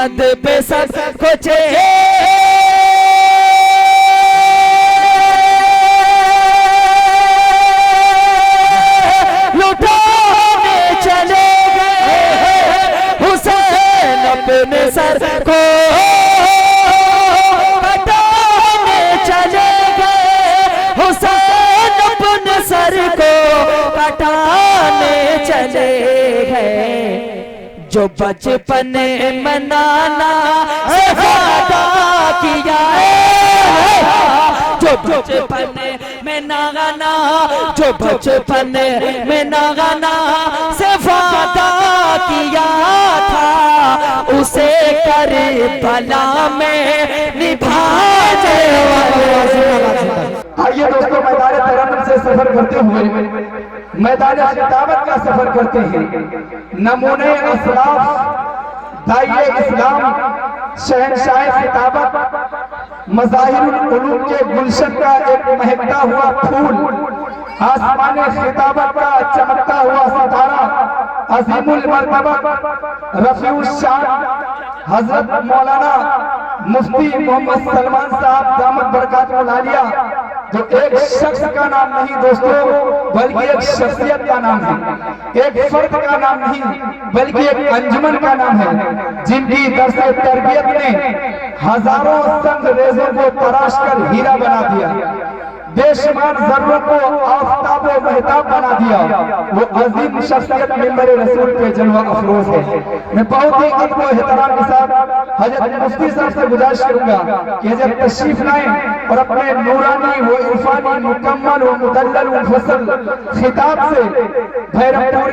محمد پہ سب کچھ لٹانے چلے گئے حسین اپنے سر کو کٹانے چلے گئے حسین اپنے سر کو کٹانے چلے گئے جو بچپن میں نانا سے وعدہ کیا ہے جو بچپن میں نانا جو بچپن میں نانا سے وعدہ کیا تھا اسے کربلا میں نبھانے آئیے دوستو میدان ترنم سے سفر کرتے ہوئے میدان خطابت کا سفر کرتے ہیں نمونے اسلاف داعیے اسلام شہنشاہ خطابت مظاہر العلوم کے گلشن کا ایک مہکتا ہوا پھول آسمان خطابت کا چمکتا ہوا ستارہ عظیم المرتبہ رفیع الشان حضرت مولانا مفتی محمد سلمان صاحب دامت برکاتہ العالیہ جو ایک شخص کا نام نہیں دوستو بلکہ ایک شخصیت کا نام ہے ایک فرد کا نام نہیں بلکہ ایک انجمن کا نام ہے جن کی درس تربیت نے ہزاروں سنگ ریزوں کو تراش کر ہیرا بنا دیا بے شمار ذروں کو آفتاب و مہتاب بنا دیا وہ عظیم شخصیت منبر رسول پہ جلوہ افروز ہے میں بہت ہی ادب و احترام کے ساتھ حضرت مفتی صاحب سے گزارش کروں گا کہ جب تشریف لائیں اور اپنے نورانی و عرفانی مکمل و مدلل و مفصل خطاب سے بھیرمپور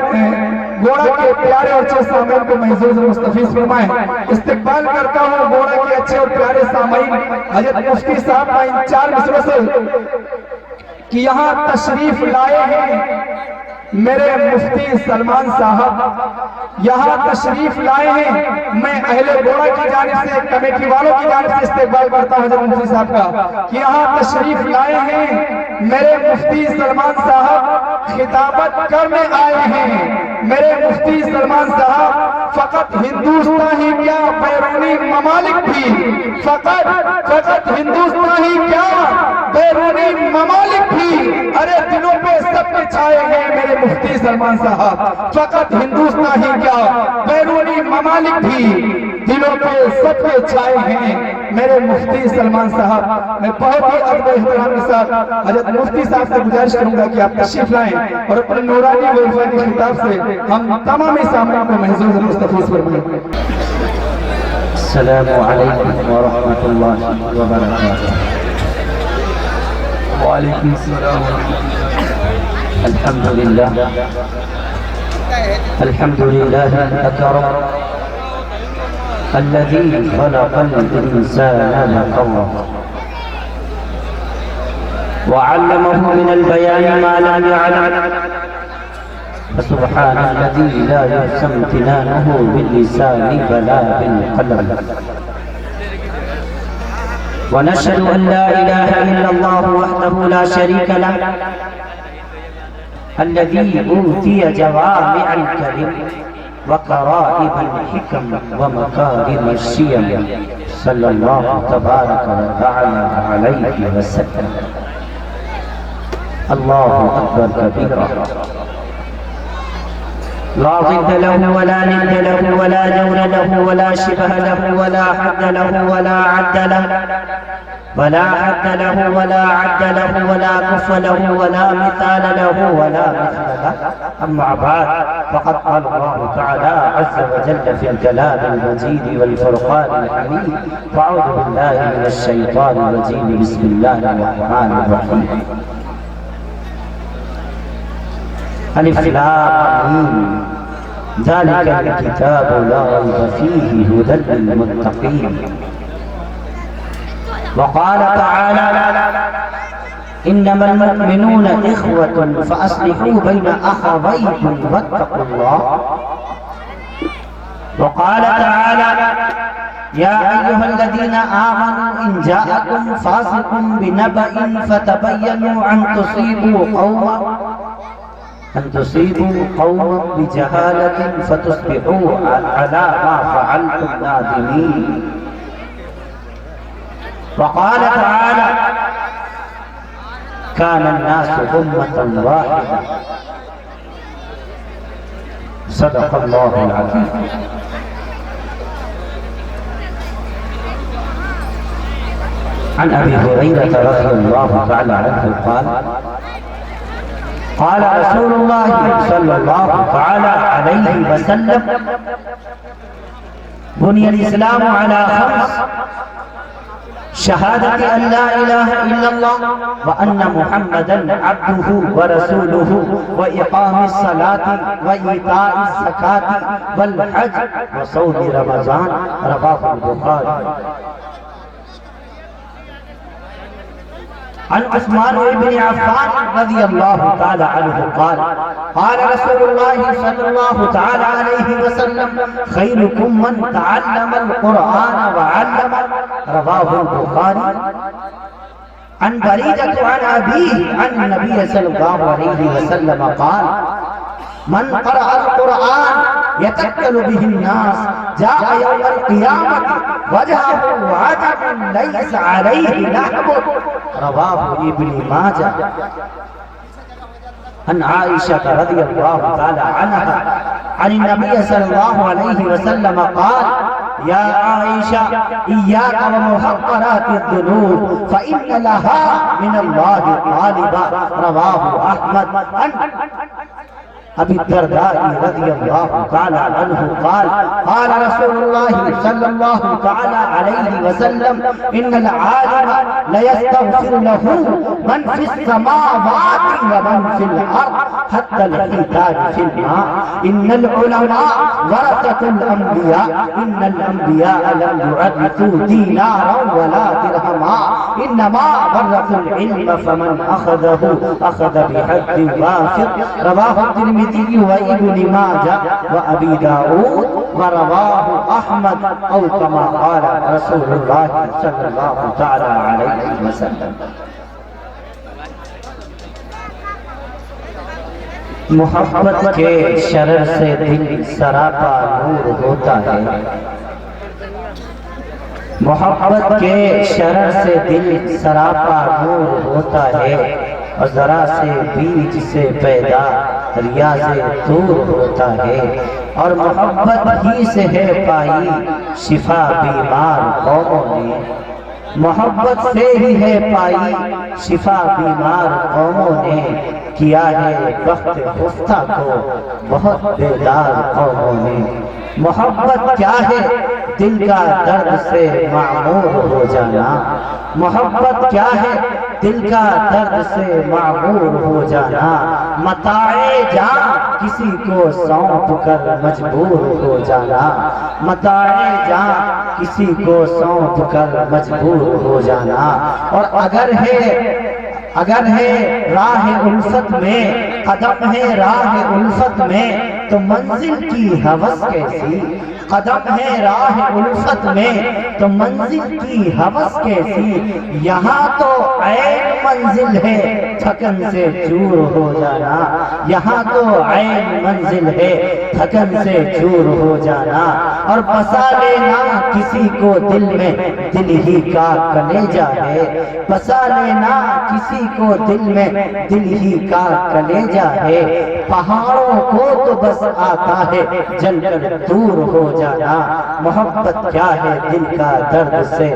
گوڑا کے پیارے اور اچھے سامعین کو محظوظ و مستفیض فرمائیں استقبال کرتا ہوں گوڑا کے اچھے اور پیارے سامعین حضرت مفتی صاحب کا ان 4 مصروں سے کہ یہاں تشریف لائے ہیں میرے مفتی سلمان صاحب یہاں تشریف لائے ہیں میں اہل گوڑا کی جانب سے کمیٹی والوں کی جانب سے استقبال کرتا ہوں حضرت مفتی صاحب کا کہ یہاں تشریف لائے ہیں میرے مفتی سلمان صاحب خطابت کرنے آئے ہیں میرے مفتی سلمان صاحب فقط ہندوستان ہی کیا بیرونی ممالک بھی فقط ہندوستان ہی کیا بیرونی ممالک بھی ارے دلوں پہ سب کے چھائے ہیں میرے مفتی سلمان صاحب فقط ہندوستان ہی کیا بیرونی ممالک بھی دلوں پہ سب کے چھائے ہیں میرے مفتی سلمان صاحب میں بہت ہی ادب و احترام کے ساتھ حضرت مفتی صاحب سے گزارش کروں گا کہ آپ تشریف لائیں اور اپنے نورانی و عرفانی خطاب سے ہم تمامی سامعین کو محظوظ و مستفیض فرمائیں السلام علیکم ورحمۃ اللہ وبرکاتہ وعلیکم السلام الحمدللہ الحمدللہ الأكرم الذي خلق الإنسان لقوه وعلمه من البيان ما لم يعلم فسبحان الذي لا يحصى امتنانه باللسان ولا بالقلم ونشهد أن لا إله إلا الله وحده لا شريك له الذي أوتي جوامع الكلم وقرائب الحكم ومكارم الشيم صلى الله تبارك وتعالى عليه وسلم الله أكبر كبيرا لا ضد له ولا ند له ولا جور له ولا شبه له ولا حد له ولا عد له ولا حد له ولا عد له ولا كف له ولا مثال له ولا مثل له أما بعد فقد قال الله تعالى عز وجل في الكلام المجيد والفرقان الحميد فأعوذ بالله من الشيطان الرجيم بسم الله الرحمن الرحيم ألف لام ميم ذلك الكتاب لا ريب فيه هدى للمتقين وقال تعالى إنما المؤمنون إخوة فأصلحوا بين أخويكم واتقوا الله وقال تعالى يا أيها الذين آمنوا إن جاءكم فاسق بنبأ فتبينوا أن تصيبوا قوما ان تصيبوا قوما بجهالة فتصبحوا على ما فعلتم نادمين. وقال تعالى كان الناس أمة واحدة. صدق الله العظيم. عن أبي هريرة رضي الله تعالى عنه قال قال رسول الله صلى الله تعالى عليه وسلم بني الإسلام على خمس: شهادة أن لا إله إلا الله وأن محمدا عبده ورسوله وإقام الصلاة وإيتاء الزكاة والحج وصوم رمضان. رواه البخاري. عن عثمان بن عفان رضي الله تعالى عنه قال قال رسول الله صلى الله تعالى عليه وسلم خيركم من تعلم القرآن وعلمه. رواه البخاري. عن بريدة عن أبيه عن النبي صلى الله عليه وسلم قال من قرأ القرآن يتكل به الناس جاء يوم القيامة وجهه عدم ليس عليه لحم. رواه ابن ماجه. عن عائشة رضي الله تعالى عنها عن النبي صلى الله عليه وسلم قال يا عائشة إياك ومحقرات الذنوب فإن لها من الله طالبا. رواه أحمد. عن أبي الدرداء رضي الله تعالى عنه قال قال رسول الله صلى الله تعالى عليه وسلم إن العالم ليستغفر له من في السماوات ومن في الأرض حتى الحيتان في الماء. إن العلماء ورثة الأنبياء. إن الأنبياء لم يورثوا دينارا ولا درهما إنما ورثوا العلم فمن أخذه أخذ بحد وافر. رواه الترمذي وابن ماجه وابي داود ورواه احمد او كما قال رسول الله صلى الله تعالى عليه وسلم. محبت کے شرر سے دل سراپا نور ہوتا ہے. محبت کے شرر سے دل سراپا نور ہوتا ہے اور ذرا سے بیج سے پیدا ریا سے دور ہوتا ہے. اور محبت ہی سے ہے پائی شفا بیمار قوموں نے. محبت سے ہی ہے پائی شفا بیمار قوموں نے. کیا ہے وقت خفتہ کو بہت بیدار قوموں نے. محبت کیا ہے دل کا درد سے معمور ہو جانا. محبت کیا ہے دل کا درد سے معمور ہو جانا. متاع جان کسی کو سونپ کر مجبور ہو جانا. متاع جان کسی کو سونپ کر مجبور ہو جانا. اور اگر ہے راہ الفت میں قدم ہے راہ الفت میں تو منزل کی ہوس کیسی. قدم ہے راہ الفت میں تو منزل کی ہوس کیسی. یہاں تو عین منزل ہے تھکن سے چور ہو جانا. یہاں تو عین منزل ہے تھکن سے چور ہو جانا. اور بسا لینا کسی کو دل میں دل ہی کا کلیجہ ہے. بسا لینا کسی کو دل میں دل ہی کا کلیجہ ہے. پہاڑوں کو تو بس آتا ہے جل کر دور ہو جانا. محبت کیا ہے دل کا درد سے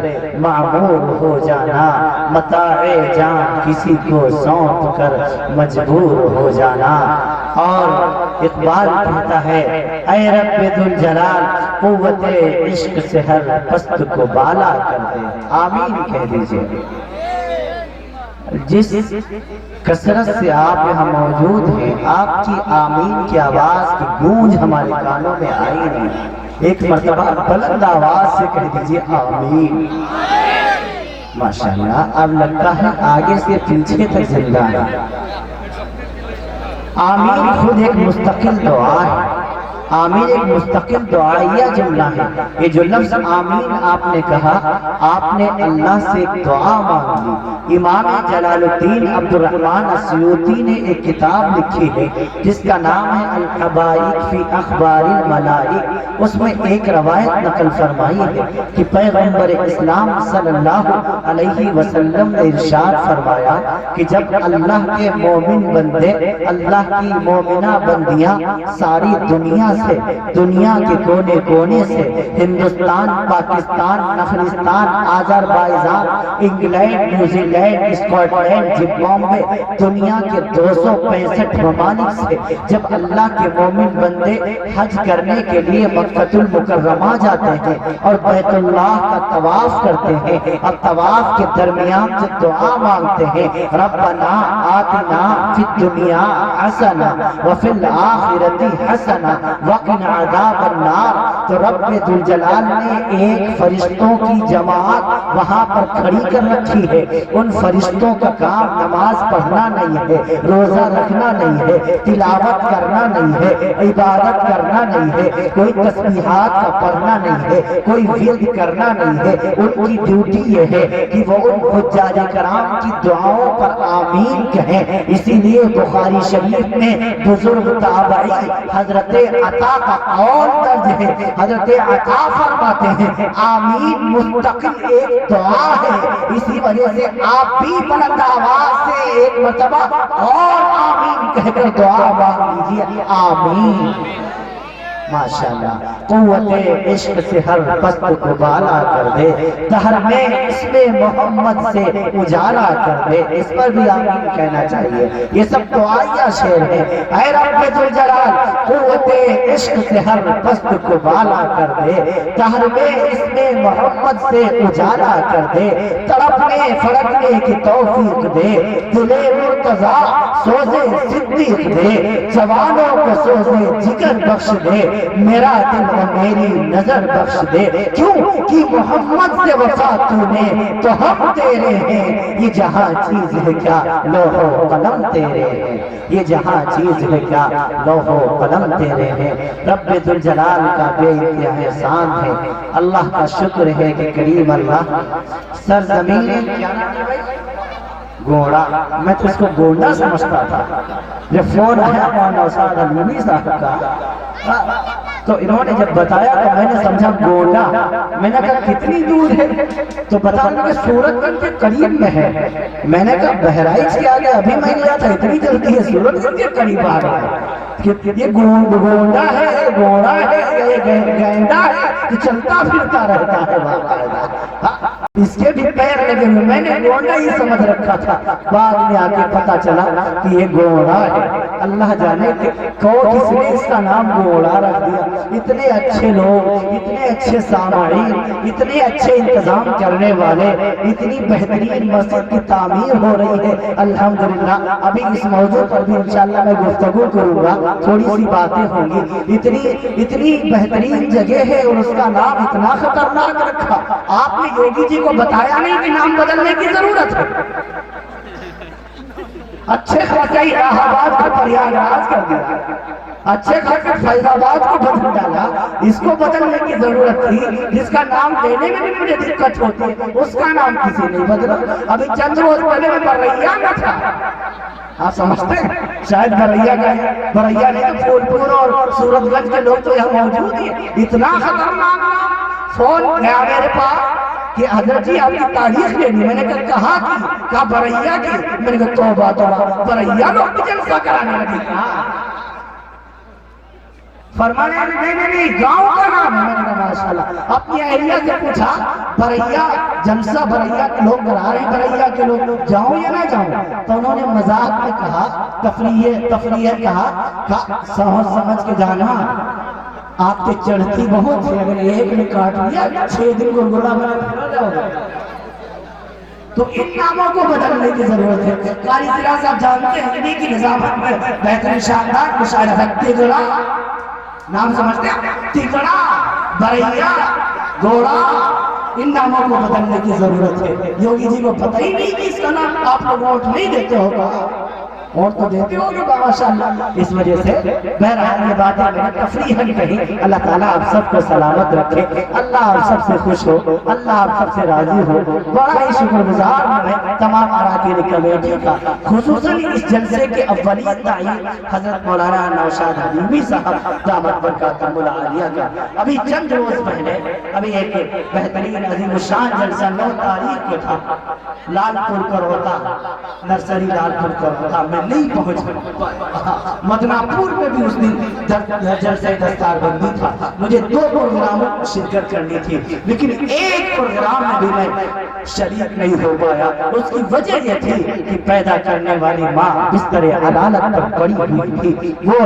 معمور ہو جانا. متاع جان کسی کو سونپ کر مجبور ہو جانا. اور اقبال کہتا ہے اے رب ذوالجلال قوت عشق سے ہر پست کو بالا کر دے. آمین کہہ دیجئے. جس کثرت سے آپ یہاں موجود ہیں آپ کی آمین کی آواز کی گونج ہمارے کانوں میں آئی نہیں. ایک مرتبہ بلند آواز سے کہہ دیجئے آمین. ماشاءاللہ اب لگتا ہے آگے سے پیچھے تک زندہ ہے. آمین خود ایک مستقل دعا ہے. آمین ایک مستقل دعائیہ جملہ ہے. یہ جو لفظ آمین آپ نے کہا، آپ نے اللہ سے دعا مانگی. امام جلال الدین عبد الرحمن السیوطی نے ایک کتاب لکھی ہے جس کا نام ہے الحبائق فی اخبار الملائک. اس میں ایک روایت نقل فرمائی ہے کہ پیغمبر اسلام صلی اللہ علیہ وسلم نے ارشاد فرمایا کہ جب اللہ کے مومن بندے، اللہ کی مومنہ بندیاں ساری دنیا سے، دنیا کے کونے کونے سے، Hindustan, Pakistan, Afghanistan, Azerbaijan, England, New Zealand, Scotland, Zimbabwe, دنیا کے 265 ممالک سے جب اللہ کے مومن بندے حج کرنے کے لیے مکہ المکرمہ جاتے ہیں اور بیت اللہ کا طواف کرتے ہیں، اور طواف کے درمیان سے دعا مانگتے ہیں ربنا آتنا فی الدنیا حسنہ وفی الآخرۃ حسنہ وقنا عذاب النار، تو رب ذوالجلال نے ایک فرشتوں کی جماعت وہاں پر کھڑی کر رکھی ہے. ان فرشتوں کا کام نماز پڑھنا نہیں ہے، روزہ رکھنا نہیں ہے، تلاوت کرنا نہیں ہے، عبادت کرنا نہیں ہے، کوئی تسبیحات کا پڑھنا نہیں ہے، کوئی ورد کرنا نہیں ہے. ان کی ڈیوٹی یہ ہے کہ وہ ان حجاج کرام کی دعاؤں پر آمین کہیں. اسی لیے بخاری شریف میں بزرگ تابعی حضرت عطا کا قول درج ہے. حضرت عطا فرماتے ہیں آمین مستقل ایک دعا ہے، اسی وجہ سے آپ بھی بلند آواز سے ایک مرتبہ اور آمین کہہ کر دعا مانگ لیجیے. آمین. ماشاءاللہ قوت عشق سے ہر پست کو بالا کر دے، دہر میں اسم محمد سے اجالا کر دے. اس پر بھی آمین کہنا چاہیے. یہ سب دعائیہ شعر ہیں. اے رب ذوالجلال قوت عشق سے ہر پست کو بالا کر دے، دہر میں اسم محمد سے اجالا کر دے. تڑپنے پھڑکنے کی توفیق دے، دل مرتضیٰ سوزے صدیق دے، جوانوں کو سوزے جگر بخش دے، میرا دل و میری نظر بخش دے. کیوں کہ محمد سے وفا تو نے تو ہم تیرے ہیں. یہ جہاں چیز ہے کیا لوح و قلم تیرے ہیں، یہ جہاں چیز ہے کیا لوح و قلم تیرے ہیں. رب ذوالجلال کا بے انتہا احسان ہے. اللہ کا شکر ہے کہ کریم اللہ سرزمین گھوڑا، میں تو اس کو گونڈا سمجھتا تھا. جب فون آیا مولانا استاد علوی صاحب کا تو انہوں نے جب بتایا تو میں نے سمجھا گونڈا. میں نے کہا کتنی دور ہے؟ تو بتا کہ سورت گنج کے قریب میں ہے. میں نے کہا بہرائچ کے آگے ابھی میں گیا تھا، اتنی جلدی ہے سورت گنج کے قریب آ گیا. یہ گونڈا ہے، گھوڑا ہے، یہ گینڈا ہے کہ چلتا پھرتا رہتا ہے باقاعدہ. اس کے بھی پیر لگے ہوئے. میں نے گونڈا ہی سمجھ رکھا تھا، بعد میں آ کے پتا چلا کہ یہ گھوڑا ہے. اللہ جانے کہ کس نے اس کا نام گھوڑا رکھ دیا. اتنے اچھے لوگ، اتنے اچھے سامعین، اتنے اچھے انتظام کرنے والے، اتنی بہترین مسجد کی تعمیر ہو رہی ہے الحمدللہ. ابھی اس موضوع پر بھی انشاءاللہ میں گفتگو کروں گا، تھوڑی سی باتیں ہوں گی. اتنی بہترین جگہ ہے اور اس کا نام اتنا خطرناک رکھا. آپ نے یوگی جی کو بتایا نہیں کہ نام بدلنے کی ضرورت ہے. اچھے خاصے الہ آباد کو پریاگراج کر دیا، اچھے خاصے فیض آباد کو بدل ڈالا. اس کو بدلنے کی ضرورت تھی. جس کا نام لینے میں بھی مجھے دقت ہوتی ہے اس کا نام کسی نہیں بدلا. ابھی چند روز پہلے میں بریا میں تھا، آپ سمجھتے ہیں شاید بریا کا ہے، بریا نہیں تو پھول پور اور سورت گنج کے لوگ تو یہاں موجود ہیں. اتنا خطرناک نام. فون گیا میرے پاس کہ حضرت جی آپ کی تاریخ لینی. میں نے کہا بریا کی. میں نے کہا توبہ توبہ، بریا لوگ بھی جلسہ کرانے لگے. فرمانے نہیں گاؤں کا نام ہے. میں نے کہا ماشاءاللہ. اپنی اہلیہ سے پوچھا بریا جلسہ بریا کے لوگ کرا رہے ہیں، بریا کے لوگ جاؤں یا نہ جاؤں؟ تو انہوں نے مذاق میں کہا، تفریح کہا سمجھ کے جانا. آپ کے چڑھتی بہت ہے، اگر ایک نے کاٹ لیا 6 دن گرگرا بنا پھر جاؤ گے. تو ان ناموں کو بدلنے کی ضرورت ہے. قاری سراج صاحب جانتے ہیں انہی کی نظامت میں بہترین شاندار مشاعرہ ہے. تگڑا نام سمجھتے ہیں؟ تگڑا، بریا، گھوڑا، ان ناموں کو بدلنے کی ضرورت ہے. یوگی جی کو پتہ ہی نہیں کہ اس کا نام آپ لوگ ووٹ نہیں دیتے ہوگا. اور تو دیتے ہو گے ماشاءاللہ. اس وجہ سے بہرحال یہ باتیں میں نے تفریحاً کہی. اللہ تعالیٰ آپ سب کو سلامت رکھے, اللہ آپ سب سے خوش ہو, اللہ آپ سب سے راضی ہو. بڑا ہی شکر گزار ہوں میں تمام اراکین کمیٹی کا, خصوصاً اس جلسے کے اولین داعی حضرت مولانا نوشاد حبیبی صاحب دامت برکاتہم العالیہ کا. ابھی چند روز پہلے ابھی ایک بہترین عظیم الشان جلسہ 9 تاریخ کو تھا, لال پور کا ہوتا, نرسری لال پور کا ہوتا, میں نہیں پہنچ پایا. مدنہ پور میں بھی اس دن جلسہ دستار بندی تھا, مجھے 2 پروگراموں میں شرکت کرنی تھی, لیکن ایک پروگرام میں بھی میں شریک نہیں ہو پایا. اس کی وجہ یہ تھی کہ پیدا کرنے والی ماں بستر عدالت پر پڑی ہوئی تھی. وہ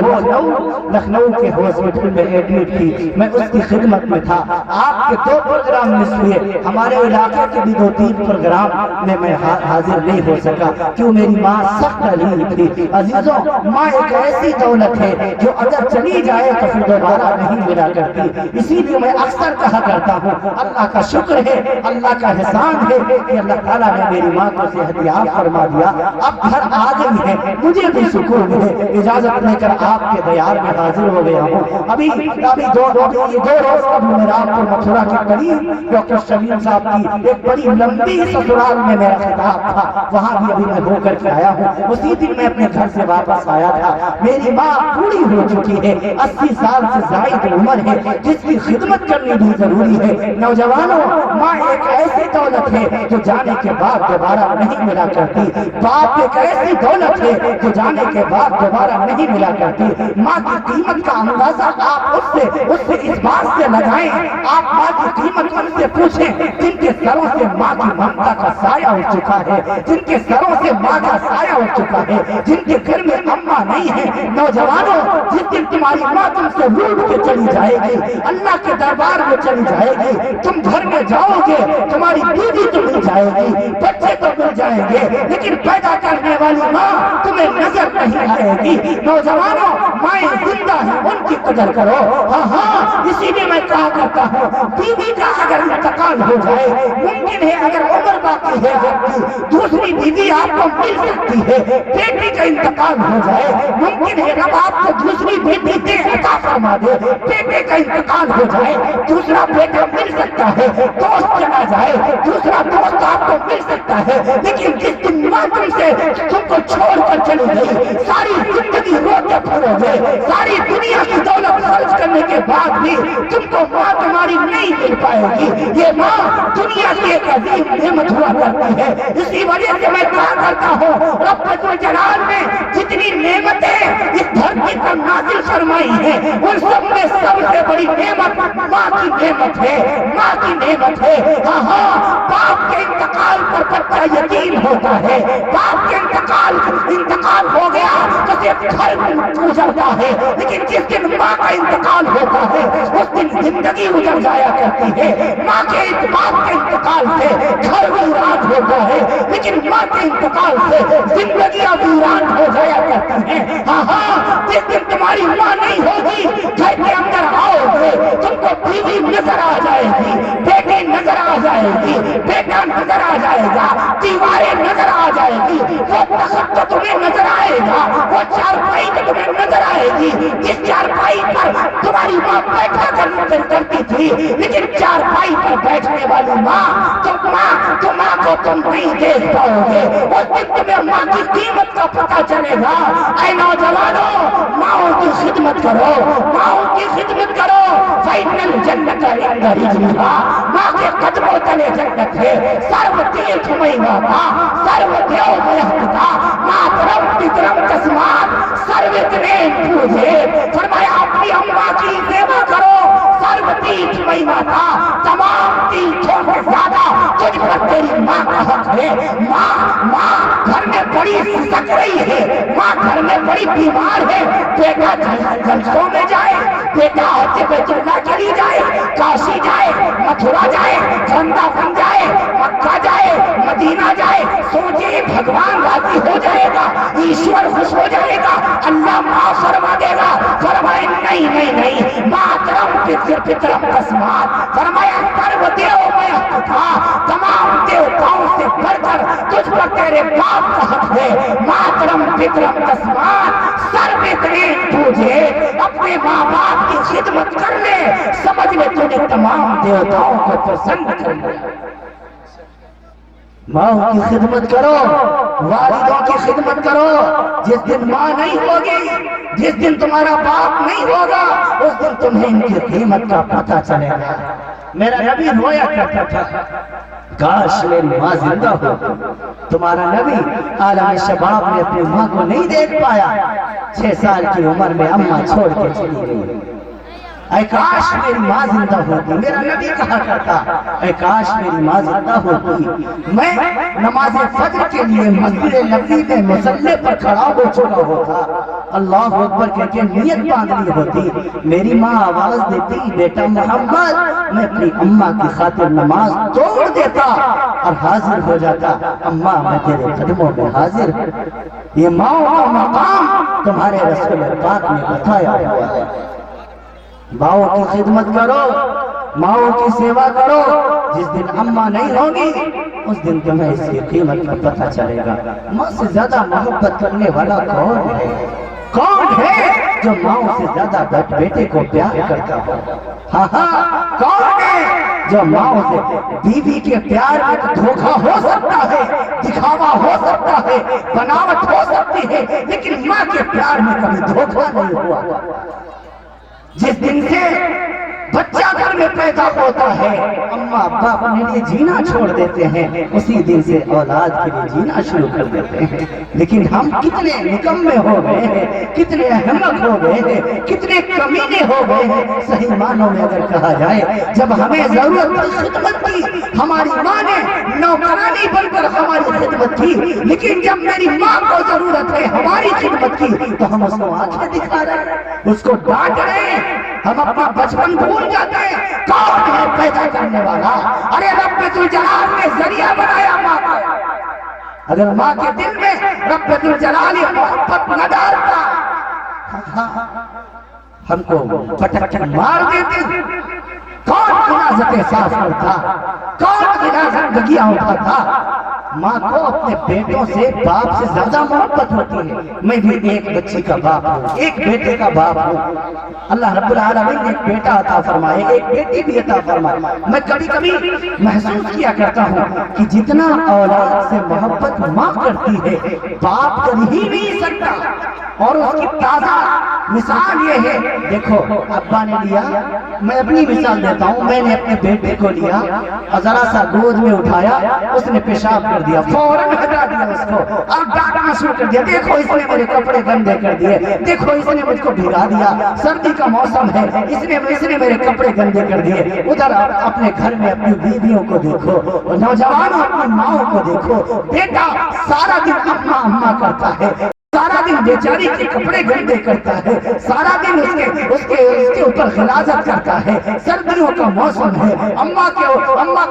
لکھنؤ کے ہاسپٹل میں ایڈمٹ تھی, میں اس کی خدمت میں تھا. آپ کے 2 پروگرام مس ہوئے, ہمارے علاقے کے بھی 2-3 پروگرام میں حاضر نہیں ہو سکا کیوں میری ماں سخت علیل تھی. عزیزوں, ماں ایک ایسی دولت ہے جو اگر چلی جائے تو پھر دوبارہ نہیں ملا کرتی. اسی لیے میں اکثر کہا کرتا ہوں اللہ کا شکر ہے, اللہ کا احسان ہے کہ اللہ تعالیٰ نے میری ماں کو صحت یاب فرما دیا. اب گھر آ گئی ہے, مجھے بھی سکون ہے. اجازت لے کر آپ کے دیار میں حاضر ہو گیا ہوں. ابھی 2 روز قبل میرا آپ کو متھرا کے قریب ڈاکٹر شمیم صاحب کی ایک بڑی لمبی سسرال میں میرا خطاب تھا, وہاں بھی ابھی میں ہو کر کے آیا ہوں. اسی دن میں اپنے گھر سے واپس آیا تھا. میری ماں پوری ہو چکی ہے, 80 سال سے زائد عمر ہے, جس کی خدمت کرنی بھی ضروری ہے. نوجوانوں, ماں ایک ایسی دولت ہے جو جانے کے بعد دوبارہ نہیں ملا کرتی. باپ ایک ایسی دولت ہے جو جانے کے بعد دوبارہ نہیں ملا کرتی. ماں کی قیمت کا اندازہ آپ اس سے اس بات سے لگائیں, آپ ماں کی قیمت ان سے پوچھیں جن کے سروں سے ماں کی ممتا کا سایہ اٹھ چکا ہے, جن کے سروں سے ماں کا سایہ اٹھ چکا ہے, جن کے گھر میں اماں نہیں ہے. نوجوانوں, جس دن تمہاری ماں تم سے روٹ کے چلی جائے گی, اللہ کے دربار میں چلی جائے گی, تم گھر میں جاؤ گے, تمہاری بیوی تو مل جائے گی, بچے تو مل جائیں گے, لیکن پیدا کرنے والی ماں تمہیں نظر نہیں آئے گی. نوجوانوں, مائیں زندہ ہیں, ان کی قدر کرو. ہاں, اسی لیے میں کہا کرتا ہوں, بیوی کا اگر انتقال ہو جائے, ممکن ہے اگر عمر باقی ہے آپ کی, دوسری بیوی آپ کو مل سکتی ہے. بیٹی کا انتقال ہو جائے, ممکن ہے رب آپ کو دوسری بیٹی دے عطا فرما دے. بیٹے کا انتقال ہو جائے, دوسرا بیٹا مل سکتا ہے. دوست چلا جائے, دوسرا دوست آپ کو مل سکتا ہے. لیکن جس دن ماں تم کو چھوڑ کر چلی گئی, ساری زندگی روتے پھرو گے, ساری دنیا کی دولت خرچ کرنے کے بعد بھی تم کو ماں تمہاری نہیں مل پائے گی. یہ ماں دنیا کی ایک عظیم نعمت ہوا کرتی ہے. اسی وجہ سے میں کہا کرتا ہوں, رب جلال نے جتنی نعمتیں اس دھرتی پر نازل فرمائی ہیں, ان سب میں سب سے بڑی نعمت ماں کی نعمت ہے, ماں کی نعمت ہے. ہاں, باپ کے انتقال پر بچہ یتیم ہوتا ہے, باپ کے انتقال ہو گیا تو صرف گھر گزرتا ہے, لیکن جس دن ماں کا انتقال ہوتا ہے اس دن زندگی گزر جایا کرتی ہے. ماں کے باپ کے انتقال سے گھر ویران ہوتا ہے, لیکن ماں کے انتقال سے زندگیاں ویران ہو جایا کرتی ہیں. ہاں, جس دن تمہاری ماں نہیں ہوگی, گھر کے اندر آؤ گے, تم کو بیوی نظر آ جائے گی, بیٹی نظر آ جائے گی, بیٹا نظر آ جائے گا, دیواریں نظر آ جائے گی, وہ تخت تو تمہیں نظر آئے گا, وہ چارپائی تو تمہیں نظر آئے گی جس چارپائی پر تمہاری ماں بیٹھا کرتی تھی. لیکن چارپائی پر بیٹھنے والی ماں کو تم نہیں دیکھ پاؤ گے. اس دن تمہیں ماں کی قیمت کا پتہ چلے گا. اے نوجوانوں, ماؤں کی خدمت کرو, ماؤں کی خدمت کرو. فائنل جنت ماں کے قدموں تلے جنت ہے. سرو تیرتھ مئی ماتا, سرو دیو مہتا, ماں پرم پترم تسمات سرو ترین پوجے. فرمایا اپنی اماں کی سیوا کرو. سرو تیرتھ مئی ماتا, تمام تیرتھوں سے زیادہ تجھ پر تیری ماں کا حق ہے. ماں گھر میں بڑی سک رہی ہے, ماں گھر میں بڑی بیمار ہے. بیٹا جلسوں میں جائے, بیٹا حج بیت اللہ چلی جائے, کاشی جائے, متھرا جائے, ورنداون جائے, مکہ جائے, مدینہ جائے سوچے بھگوان راضی ہو جائے گا، ایشور خوش ہو جائے گا، اللہ معاف فرما دے گا. فرمائے نہیں نہیں نہیں، ماترم پترم تسمات، فرمایا سرو دیو میں تھا، تمام دیوتاؤں سے بڑھ کر تجھ پر تیرے باپ کا حق ہے. ماترم پترم تسمات، سر اتنے تجھے اپنے ماں باپ کی خدمت کر لے، سمجھ لے تو نے تمام دیوتاؤں کو پسند کر لیا. ماں کی خدمت کرو، والدوں کی خدمت کرو. جس دن ماں نہیں ہوگی، جس دن تمہارا باپ نہیں ہوگا، اس دن تمہیں ان کی قیمت کا پتہ چلے گا. میرا نبی رویا کرتا تھا، کاش میری ماں زندہ ہو. تمہارا نبی عالم شباب میں اپنی ماں کو نہیں دیکھ پایا، 6 سال کی عمر میں اماں چھوڑ کے چلی گئی. اے کاش میری ماں زندہ ہوتی. میرا نبی کہا کرتا، اے کاش میری ماں زندہ ہوتی، میں نماز فجر کے لیے مسجد نبوی میں مصلی پر کھڑا ہو چکا ہوتا، اللہ اکبر کہہ کے نیت باندھ لی ہوتی. میری ماں آواز دیتی، بیٹا محمد، میں اپنی اماں کی خاطر نماز توڑ دیتا اور حاضر ہو جاتا. اماں میں تیرے قدموں میں حاضر ہوں. یہ ماں کا مقام تمہارے رسول پاک نے بتایا ہوا ہے. ماؤں کی خدمت کرو، ماؤں کی سیوا کرو. جس دن اماں نہیں ہوگی، اس دن تمہیں اس کی قیمت کا پتہ چلے گا. ماں سے زیادہ محبت کرنے والا کون ہے؟ کون ہے جو ماؤں سے زیادہ بیٹے کو پیار کرتا ہو؟ ہاں ہاں، کون ہے جو ماؤں سے؟ بیوی کے پیار میں دھوکہ ہو سکتا ہے، دکھاوا ہو سکتا ہے، بناوٹ ہو سکتی ہے، لیکن ماں کے پیار میں کبھی دھوکہ نہیں ہوا. جس دن سے بچہ گھر میں پیدا ہوتا ہے، اماں ابا اپنے لیے جینا چھوڑ دیتے ہیں، اسی دن سے اولاد کے لیے جینا شروع کر دیتے ہیں. لیکن ہم کتنے نکمے ہو گئے ہیں، کتنے احمق ہو گئے ہیں، کتنے کمینے ہو گئے ہیں. صحیح معنوں میں اگر کہا جائے، جب ہمیں ضرورت تھی خدمت کی، ہماری ماں نے نوکرانی بن کر ہماری خدمت کی. لیکن جب میری ماں کو ضرورت ہے ہماری خدمت کی، تو ہم اس کو آنکھیں دکھا رہے ہیں، اس کو ڈانٹ رہے ہیں، ہم اپنا بچپن بھول جاتے ہیں. کون ہے پیدا کرنے والا؟ ارے رب ذوالجلال نے ذریعہ بنایا ماں کو. اگر ماں کے دل میں رب ذوالجلال محبت نہ ڈالتا، ہم کو پٹک کر مار دیتے. کون جنازتیں صاف کرتا؟ کون گندگیاں اٹھاتا؟ ماں کو اپنے بیٹوں سے باپ سے زیادہ محبت ہوتی ہے. میں بھی ایک بچی کا باپ ہوں، ایک بیٹے کا باپ ہوں. اللہ رب العالمین نے ایک بیٹا عطا فرمائے، ایک بیٹی بھی عطا فرمائے. میں کبھی کبھی محسوس کیا کرتا ہوں کہ جتنا اولاد سے محبت ماں کرتی ہے، باپ کر ہی نہیں سکتا. اور اس کی تازہ مثال یہ ہے، دیکھو ابا نے لیا، میں اپنی مثال دیتا ہوں، میں نے اپنے بیٹے کو لیا اور ذرا سا گود میں اٹھایا، اس نے پیشاب کر دیا، فوراً ہٹا دیا اس کو اور ڈانٹنا شروع کر دیا. دیکھو اس نے میرے کپڑے گندے کر دیے، دیکھو اس نے مجھ کو بھگا دیا، سردی کا موسم ہے، اس نے میرے کپڑے گندے کر دیے. ادھر اپنے گھر میں اپنی بیویوں کو دیکھو، نوجوانوں اپنی ماؤں کو دیکھو. بیٹا سارا دن اماں اماں کرتا ہے، سارا دن بیچاری کے کپڑے گندے کرتا ہے، سارا دن اس کے اوپر غلاظت کرتا ہے. سردیوں کا موسم ہے، اماں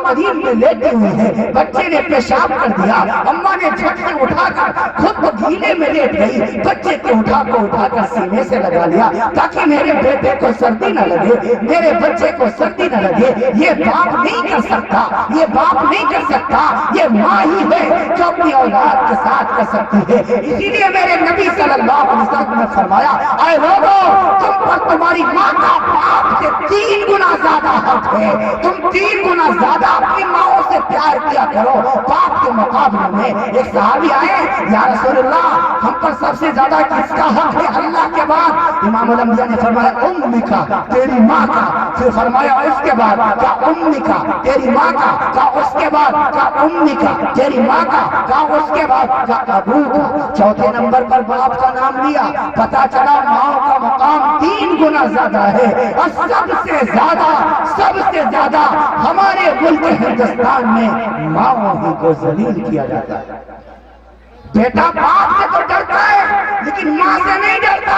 قریب میں لیٹی ہوئی ہے، بچے نے پیشاب کر دیا، اماں نے جھٹ سے اٹھا کر خود گیلے میں لیٹ گئی، بچے کو اٹھا کر سینے سے لگا لیا تاکہ میرے بیٹے کو سردی نہ لگے، میرے بچے کو سردی نہ لگے. یہ باپ نہیں کر سکتا، یہ باپ نہیں کر سکتا، یہ ماں ہی ہے جو اپنی اولاد کے ساتھ کر سکتی ہے. اسی لیے میرے نبی صلی اللہ علیہ وسلم نے فرمایا، اے لوگو، تم پر تمہاری ماں کا باپ سے 3 گنا زیادہ حق ہے. تم 3 گنا زیادہ اپنی ماؤں سے پیار کیا کرو باپ کے مقابلے میں. ایک صحابی آئے، یا رسول اللہ، ہم پر سب سے زیادہ کس کا حق ہے اللہ کے بعد؟ امام الانبیاء نے فرمایا، امکا، تیری ماں کا. پھر فرمایا اس کے بعد کیا امکا، تیری ماں کا. کیا اس کے بعد کیا امکا، تیری ماں کا. کیا اس کے بعد کیا ابو کا. چوتھے نمبر پر باپ کا نام لیا. پتا چلا ماں کا مقام 3 گنا زیادہ ہے. اور سب سے زیادہ ہمارے ملک ہندوستان میں ماں ہی کو ذلیل کیا جاتا ہے. بیٹا باپ سے تو ڈرتا ہے لیکن ماں سے نہیں ڈرتا.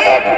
1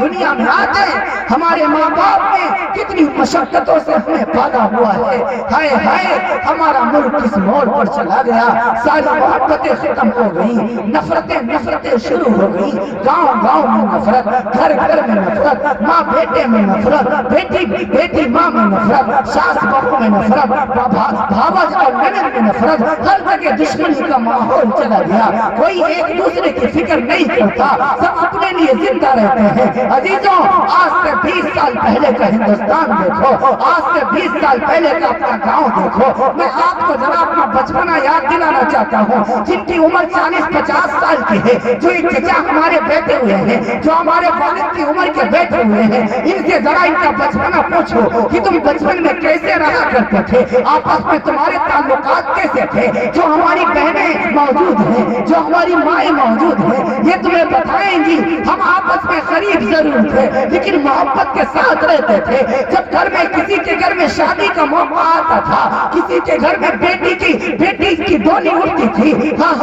دنیا میں آتے ہمارے ماں باپ نے کتنی مشقتوں سے ہمیں پالا ہوا ہے، ہائے ہائے ہمارا ملک کس موڑ پر چلا گیا، ساری محبتیں ختم ہو گئی، نفرتیں شروع ہو گئی، گاؤں گاؤں میں نفرت، گھر گھر میں نفرت، ماں بیٹے میں نفرت، بیٹی ماں میں نفرت، ساس بہو میں نفرت، بھاوج اور نند میں نفرت، ہر جگہ دشمنی کا ماحول چلا گیا، کوئی ایک دوسرے کی فکر نہیں کرتا، سب اپنے لیے زندہ رہتے ہیں۔ عزیزوں، آج سے 20 سال پہلے کا ہندوستان دیکھو، آج سے 20 سال پہلے کا اپنا گاؤں دیکھو۔ میں آپ کو ذرا اپنا بچپنا یاد دلانا چاہتا ہوں، جن کی عمر 40-50 سال کی ہے، جو ایک چچا ہمارے بیٹھے ہوئے ہیں، جو ہمارے والد کی عمر کے بیٹھے ہوئے ہیں، ان سے ذرا ان کا بچپنا پوچھو کہ تم بچپن میں کیسے رہا کرتے تھے، آپس میں تمہارے تعلقات کیسے تھے، جو ہماری بہنیں موجود ہیں، جو ہماری مائیں موجود ہیں، یہ تمہیں بتائیں گی۔ ہم آپس میں غریب ضرور تھے لیکن محبت کے ساتھ رہتے تھے۔ جب گھر میں کسی کے گھر میں شادی کا موقع آتا تھا، کسی کے گھر میں بیٹی کی ڈولی اٹھتی تھی، ہاں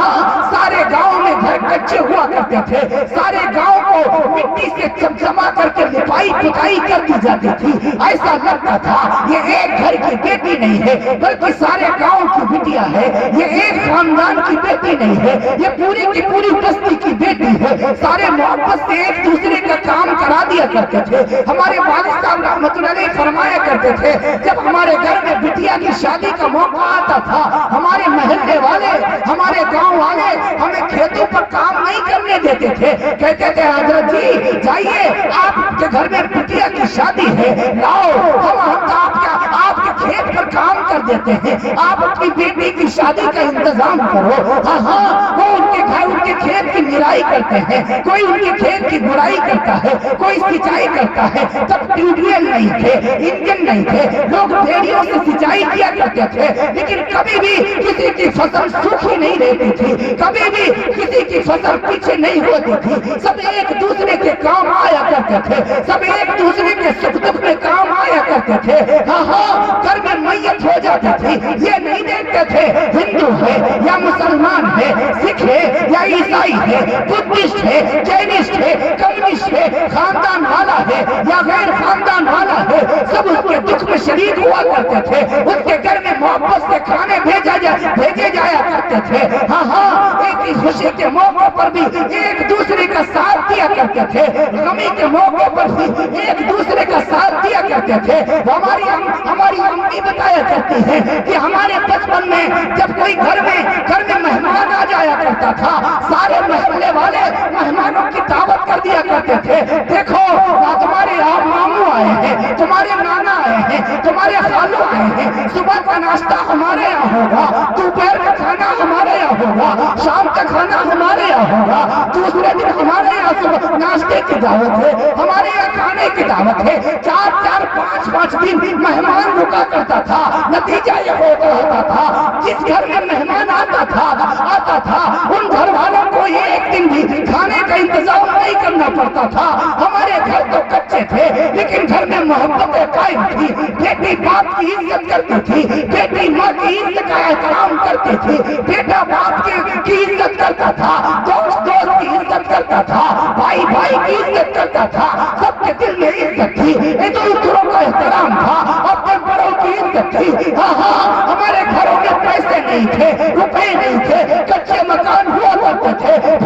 سارے گاؤں میں گھر کچے ہوا کرتے تھے، سارے گاؤں کو مٹی سے چمچما کر کے لپائی پٹائی کر دی جاتی تھی، ایسا لگتا تھا یہ ایک گھر کی بیٹی نہیں ہے بلکہ سارے گاؤں کی بیٹیاں ہے، یہ ایک خاندان کی بیٹی نہیں ہے، یہ پوری کی پوری بستی کی بیٹی ہے۔ سارے محبت سے ایک دوسرے کا کام کرا دیا کرتے تھے۔ ہمارے والد صاحب رحمۃ اللہ علیہ فرمایا کرتے تھے، جب ہمارے گھر میں بٹیا کی شادی کا موقع آتا تھا، ہمارے محلے والے، ہمارے گاؤں والے ہمیں کھیتوں پر کام نہیں کرنے دیتے تھے، کہتے تھے حضرت جی جائیے، آپ کے گھر میں بٹیا کی شادی ہے، لاؤ ہم آپ کے کھیت پر کام کر دیتے ہیں، آپ اپنی بیٹی کی شادی کا انتظام کرو۔ ہاں وہ ان کے کھیت کی نرائی کرتے ہیں، کوئی ان کے کھیت کی گڑائی کرتا ہے، کوئی سچائی کرتا ہے۔ تب ٹیوب ویل نہیں تھے، انجن نہیں تھے، لوگ بیڑیوں سے سچائی کیا کرتے تھے، لیکن کبھی بھی کسی کی فصل سوکھی نہیں رہتی تھی، کبھی بھی کسی کی فصل پیچھے نہیں ہوتی تھی، سب ایک دوسرے کے کام آیا کرتے تھے، سب ایک دوسرے کے سکھ دکھ میں کام آیا کرتے تھے۔ ہاں گھر میں میت ہو جاتی تھی، یہ نہیں دیکھتے تھے ہندو ہے یا مسلمان ہے، سکھ ہے یا عیسائی ہے، بدھسٹ ہے، جینسٹ ہے، کمیونسٹ ہے، خاندان والا ہے یا غیر خاندان والا ہے، سب اس کے دکھ میں شریک ہوا کرتے تھے، اس کے گھر میں محبت سے کھانے بھیجے جایا کرتے تھے۔ ہاں ایک ہی خوشی کے موقع پر بھی ایک دوسرے کا ساتھ دیا کرتے تھے، غمی کے موقع پر بھی ایک دوسرے کا ساتھ دیا کرتے تھے۔ ہماری امی بتایا کرتی ہے کہ ہمارے بچپن میں جب کوئی گھر میں مہمان آ جایا کرتا تھا، سارے محلے والے مہمانوں کی دعوت کر دیا کرتے تھے، دیکھو تمہارے ماموں آئے ہیں، تمہارے نانا آئے ہیں، تمہارے خالو آئے ہیں، صبح کا ناشتہ ہمارے یہاں ہوگا، دوپہر کا کھانا ہمارے یہاں ہوگا، شام کا کھانا ہمارے یہاں ہوگا، دوسرے دن ہمارے یہاں صبح ناشتے کی دعوت ہے، ہمارے یہاں کھانے کی دعوت ہے۔ 4-5 دن مہمان رکا کرتا تھا، نتیجہ یہ ہوتا تھا جس گھر میں مہمان آتا تھا ان گھر والوں کو ایک دن بھی کھانے کا انتظام نہیں کرنا پڑتا تھا۔ ہمارے گھر تو کچے تھے لیکن گھر میں محبت قائم تھی، بیٹی باپ کی عزت کرتی تھی، بیٹی ماں کی عزت کا احترام کرتی تھی، بیٹا باپ کی عزت کرتا تھا، دوست کی عزت کرتا تھا، بھائی کی عزت کرتا تھا، سب کے دل میں عزت تھی، ایک دوسروں کا احترام تھا، اپنے بڑوں کی عزت تھی۔ ہاں ہمارے گھروں میں پیسے نہیں تھے، روپے نہیں تھے، کچے مکان ہوا کرتے تھے،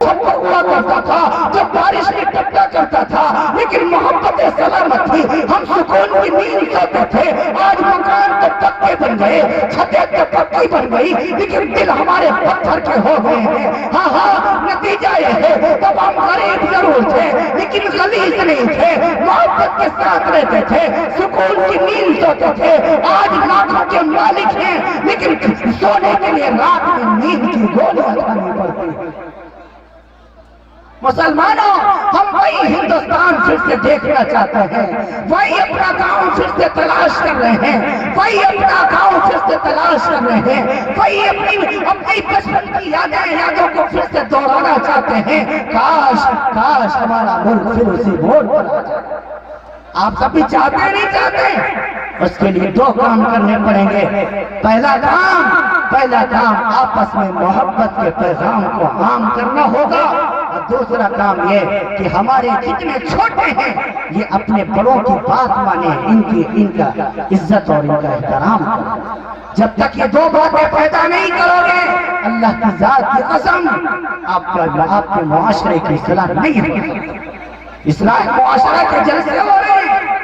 ہوا کرتا تھا، جب بارش میں ٹپکا کرتا تھا لیکن محبت سلامت تھی، ہم سکون کی نیند سوتے تھے۔ آج مکان تو پکے بن گئے، چھتیں تو پکی بن گئی لیکن دل ہمارے پتھر کے ہو گئے ہیں۔ ہاں نتیجہ یہ ہے تب ہم غریب ضرور تھے لیکن غلیظ نہیں تھے، محبت کے ساتھ رہتے تھے، سکون کی نیند سوتے تھے۔ آج لاکھوں کے مالک ہیں لیکن سونے کے لیے رات میں نیند کی گولیاں کھانی پڑتی ہیں۔ مسلمانوں، ہم وہی ہندوستان پھر سے دیکھنا چاہتے ہیں، وہی اپنا گاؤں پھر سے تلاش کر رہے ہیں، وہی اپنا گاؤں پھر سے تلاش کر رہے ہیں، وہی اپنی بچپن کی یادوں کو پھر سے دوہرانا چاہتے ہیں۔ کاش ہمارا ملک پھر اسی موڑ پر آ جائے۔ آپ سبھی چاہتے نہیں چاہتے؟ اس کے لیے 2 کام کرنے پڑیں گے۔ پہلا کام آپس میں محبت کے پیغام کو عام کرنا ہوگا، اور دوسرا کام یہ کہ ہمارے جتنے چھوٹے ہیں یہ اپنے بڑوں کی بات مانے، ان کا عزت اور ان کا احترام کریں۔ جب تک یہ دو باتیں پیدا نہیں کرو گے، اللہ کی ذات کی قسم آپ کے معاشرے کی اصلاح نہیں ہوگی۔ اصلاح معاشرہ کے جلسے ہو رہے ہیں،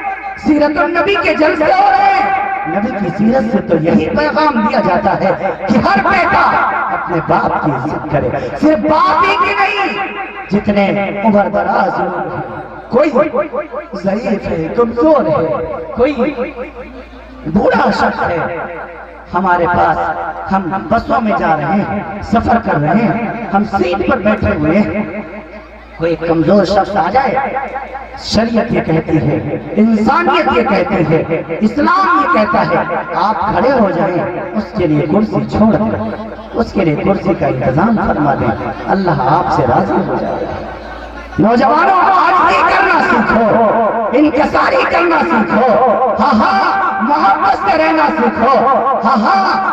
سیرت النبی کے جلسے ہو رہے ہیں۔ نبی کی سیرت سے تو یہی پیغام دیا جاتا ہے کہ ہر بیٹا اپنے باپ کی عزت کرے، صرف باپ ہی کی نہیں، جتنے عمر دراز لوگ ہیں، کوئی ضعیف ہے، کمزور ہے، کوئی بوڑھا شخص ہے ہمارے پاس، ہم بسوں میں جا رہے ہیں، سفر کر رہے ہیں، ہم سیٹ پر بیٹھے ہوئے ہیں، کوئی کمزور شخص آ جائے، شریعت یہ کہتی ہے، انسانیت یہ کہتی ہے، اسلام یہ کہتا ہے آپ کھڑے ہو جائیں، اس کے لیے کرسی چھوڑ دیں، اس کے لیے کرسی کا انتظام فرما دیں، اللہ آپ سے راضی ہو جائے۔ نوجوانوں عاجزی کرنا سیکھو، انکساری کرنا سیکھو، محبت سے رہنا سیکھو۔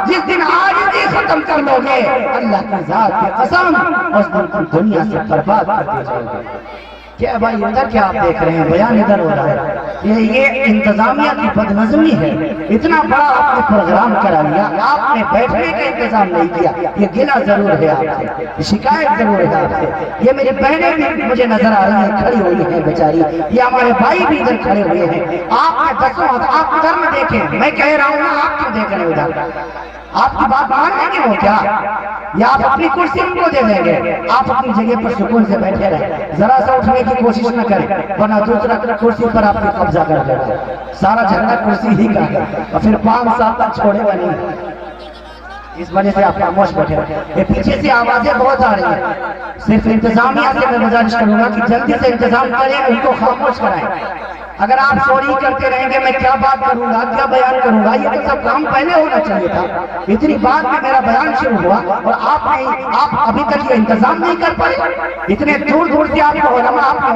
جس دن عاجزی ختم کر لو گے، اللہ کی ذات کی قسم اس دن تم دنیا سے برباد کر دی جاؤ گے۔ کیا بھائی ادھر کیا آپ دیکھ رہے ہیں؟ بیان ادھر ہو رہا ہے، یہ انتظامیہ کی بدنظمی ہے۔ اتنا بڑا آپ نے پروگرام کرا لیا، آپ نے بیٹھنے کا انتظام نہیں کیا۔ یہ گلہ ضرور ہے آپ سے، یہ شکایت ضرور ہے آپ سے۔ یہ میری بہنیں بھی مجھے نظر آ رہی ہیں، کھڑی ہوئی ہیں بیچاری، یہ ہمارے بھائی بھی ادھر کھڑے ہوئے ہیں۔ آپ نے دسوں آپ ادھر نہ دیکھیں، میں کہہ رہا ہوں آپ کیوں دیکھ رہے ہیں ادھر؟ آپ کی بات مان لیں گے وہ کیا؟ یا آپ اپنی کرسی ان کو دے دیں گے؟ آپ اپنی جگہ پر سکون سے بیٹھے رہیں، ذرا سا اٹھنے کی کوشش نہ کریں، ورنہ دوسرا کرسی پر آپ کو قبضہ کر دے گا۔ سارا جھگڑا کرسی ہی کا ہے، اور پھر 5 سال تک چھوڑے گا نہیں۔ اس وجہ سے آپ خاموش بیٹھے رہیں۔ یہ پیچھے سے آوازیں بہت آ رہی ہیں، صرف انتظامیہ سے میں گزارش کروں گا کہ جلدی سے انتظام کریں، ان کو خاموش کرائیں۔ اگر آپ چوری کرتے رہیں گے میں کیا بات کروں گا، کیا بیان کروں گا؟ یہ تو سب کام پہلے ہونا چاہیے تھا۔ اتنی بات میں میرا بیان شروع ہوا اور آپ ابھی تک یہ انتظام نہیں کر پائے۔ اتنے دور دور سے آپ کے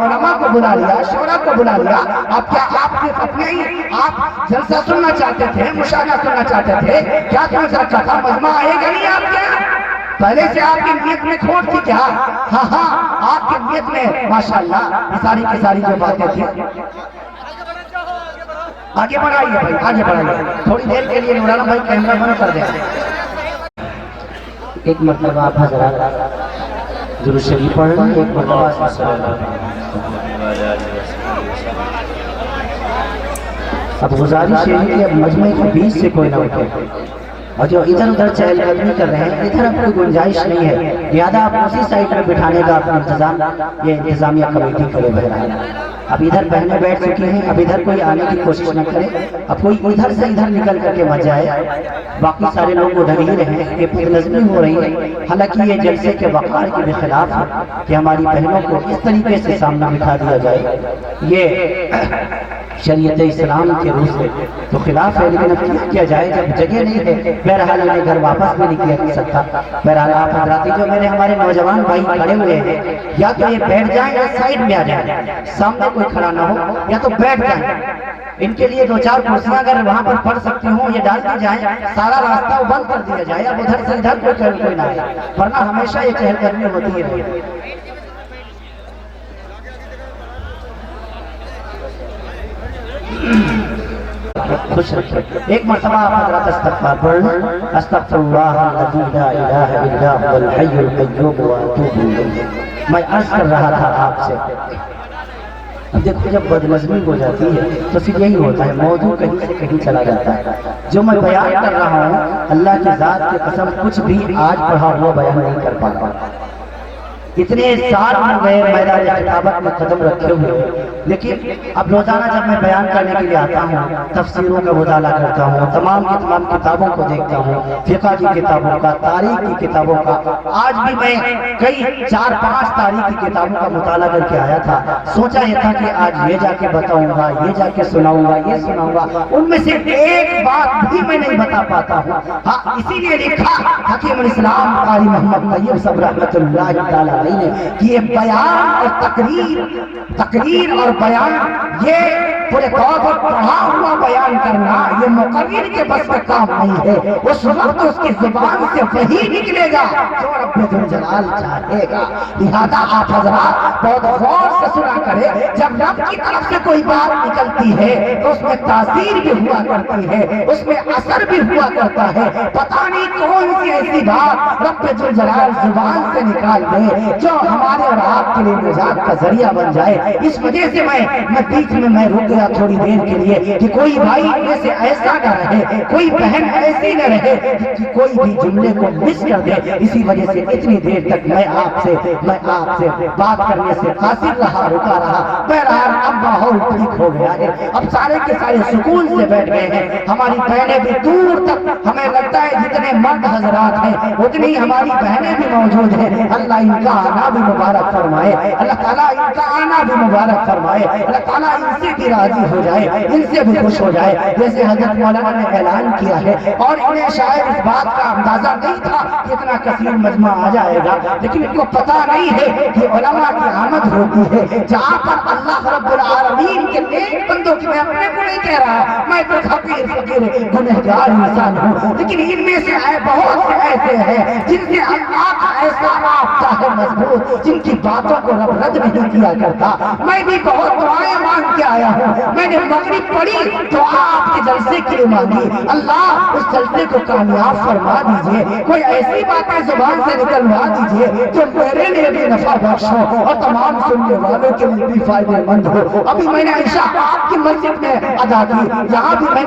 علماء کو بلا لیا، شورا کو بلا لیا۔ آپ کیا آپ کے اپنے ہی آپ جلسہ سننا چاہتے تھے، مشاہدہ سننا چاہتے تھے؟ کیا سمجھ رکھا تھا مجمع آئے گا نہیں آپ کے؟ پہلے سے آپ کی نیت میں کھوٹ تھی کیا؟ آپ کی نیت میں ماشاءاللہ یہ ساری کی ساری جو باتیں تھیں۔ آگے بڑھائیے بھائی، آگے بڑھائیے، تھوڑی دیر کے لیے نورانا بھائی کیمرہ بند کر دیں۔ ایک مرتبہ آپ حضرات درود شریف پڑھیں، ایک مرتبہ اب گزارش ہے کہ اب مجمع کے بیچ سے کوئی نہ اٹھے، اور جو ادھر ادھر چہل قدمی کر رہے ہیں ادھر اب کوئی گنجائش نہیں ہے، لہذا آپ اسی سائڈ میں بٹھانے کا اپنا انتظام یہ انتظامیہ کمیٹی کرے بہرحال۔ اب ادھر بہنیں بیٹھ چکی ہیں، اب ادھر کوئی آنے کی کوشش نہ کرے، اب کوئی ادھر سے ادھر نکل کر کے مت جائے، باقی سارے لوگ ادھر ہی رہیں۔ یہ بدنظمی ہو رہی ہے، حالانکہ یہ جلسے کے وقار کے بھی خلاف ہے کہ ہماری بہنوں کو اس طریقے سے سامنا بٹھا دیا جائے، یہ شریعت اسلام کے روح سے تو خلاف ہے۔ لیکن اب کیا جائے جب جگہ نہیں ہے، بہرحال انہیں گھر واپس بھی نہیں کیا جا سکتا۔ بہرحال آپ حضراتی جو میرے ہمارے نوجوان بھائی کھڑے ہوئے ہیں، یا تو یہ بیٹھ جائیں یا سائڈ میں آ جائیں، سامنے کوئی کھڑا نہ ہو، یا تو بیٹھ جائیں۔ ان کے لیے 2-4 کرسیاں اگر وہاں پر پڑ سکتی ہوں یہ ڈال دی جائیں، سارا راستہ بند کر دیا جائے، اب ادھر سے ادھر کوئی نہ آئے، ورنہ ہمیشہ یہ چہل قدمی ہوتی ہے۔ خوش رکھے۔ ایک مرتبہ آپ حضرات استغفار پڑھیں، استغفر اللہ الذی لا الہ الا هو الحی القیوم واتوب الیہ۔ میں عرض کر رہا تھا آپ سے، اب دیکھو جب بدنظمی ہو جاتی ہے تو پھر یہی ہوتا ہے، موضوع کہیں سے کہیں چلا جاتا ہے۔ جو میں بیان کر رہا ہوں اللہ کی ذات کی قسم کچھ بھی آج پڑھا ہوا بیان نہیں کر پا رہا۔ اتنے سال ہو گئے میدان خطابت میں قدم رکھے ہوئے، لیکن اب روزانہ جب میں بیان کرنے کے لیے آتا ہوں تفسیروں کا مطالعہ کرتا ہوں، تمام کی تمام کتابوں کو دیکھتا ہوں، فقہ کی کتابوں کا، تاریخ کی کتابوں کا۔ آج بھی میں کئی 4-5 تاریخ کی کتابوں کا مطالعہ کر کے آیا تھا، سوچا یہ تھا کہ آج یہ جا کے بتاؤں گا، یہ جا کے سناؤں گا، یہ سناؤں گا، ان میں سے ایک بات بھی میں نہیں بتا پاتا ہوں۔ اسی لیے لکھا حکیم الاسلام قاری محمد طیب صاحب رحمۃ اللہ تعالی فرمائی ہے کہ یہ بیان اور تقریر اور بیان، یہ پورے طور پر پڑھا ہوا بیان کرنا یہ مقرر کے بس کا کام نہیں ہے. اس وقت اس کی زبان سے وہی نکلے گا جو رب ذوالجلال چاہے گا. لہذا آپ حضرات بہت غور سے سنا کرے، جب رب کی طرف سے کوئی بات نکلتی ہے تو اس میں تاثیر بھی ہوا کرتی ہے، اس میں اثر بھی ہوا کرتا ہے. پتہ نہیں کون سی ایسی بات رب ذوالجلال زبان سے نکال دے جو ہمارے اور آپ کے لیے نجات کا ذریعہ بن جائے. اس وجہ سے میں بیچ میں رک گیا تھوڑی دیر کے لیے کہ کوئی بھائی ایسے ایسا نہ رہے، کوئی بہن ایسی نہ رہے کہ کوئی بھی جملے کو مس کر دے. اسی وجہ سے اتنی دیر تک میں آپ سے بات کرنے سے قاصر رہا، رکا رہا. بہرحال اب ماحول ٹھیک ہو گیا ہے، اب سارے کے سارے سکون سے بیٹھ گئے ہیں. ہماری بہنیں بھی دور تک، ہمیں لگتا ہے جتنے مرد حضرات ہیں اتنی ہماری بہنیں بھی موجود ہیں. اللہ ان کا آنا بھی مبارک فرمائے، اللہ تعالیٰ ان کا آنا بھی مبارک فرمائے، اللہ تعالیٰ ان سے بھی راضی ہو جائے، ان سے بھی خوش ہو جائے. جیسے حضرت مولانا نے اعلان کیا ہے، اور انہیں شاید اس بات کا اندازہ نہیں تھا کہ اتنا کثیر مجمع آ جائے گا، لیکن ان کو پتہ نہیں ہے کہ علماء کی آمد ہوتی ہے جہاں پر اللہ رب العالمین کے نیک بندوں کی، میں اپنے کو نہیں کہہ رہا، میں تو فقیر گنہگار انسان ہوں، لیکن ان میں سے بہت سے ایسے ہیں جن سے اللہ کا ایسا رابطہ ہے مضبوط، جن کی باتوں کو رب رد نہیں کیا کرتا. میں بھی بہت دعائیں مانگ کے آیا ہوں. میں نے مغرب پڑھی تو آپ کے جلسے کے لیے مانگی، اللہ اس جلسے کو کامیاب فرما دیجئے، کوئی ایسی باتیں زبان سے نکلوا دیجئے جو میرے لیے بھی نفع بخش ہو اور تمام سننے والوں کے لیے بھی فائدہ مند ہو. ابھی میں نے عشاء آپ کی مسجد میں ادا کی، یہاں بھی میں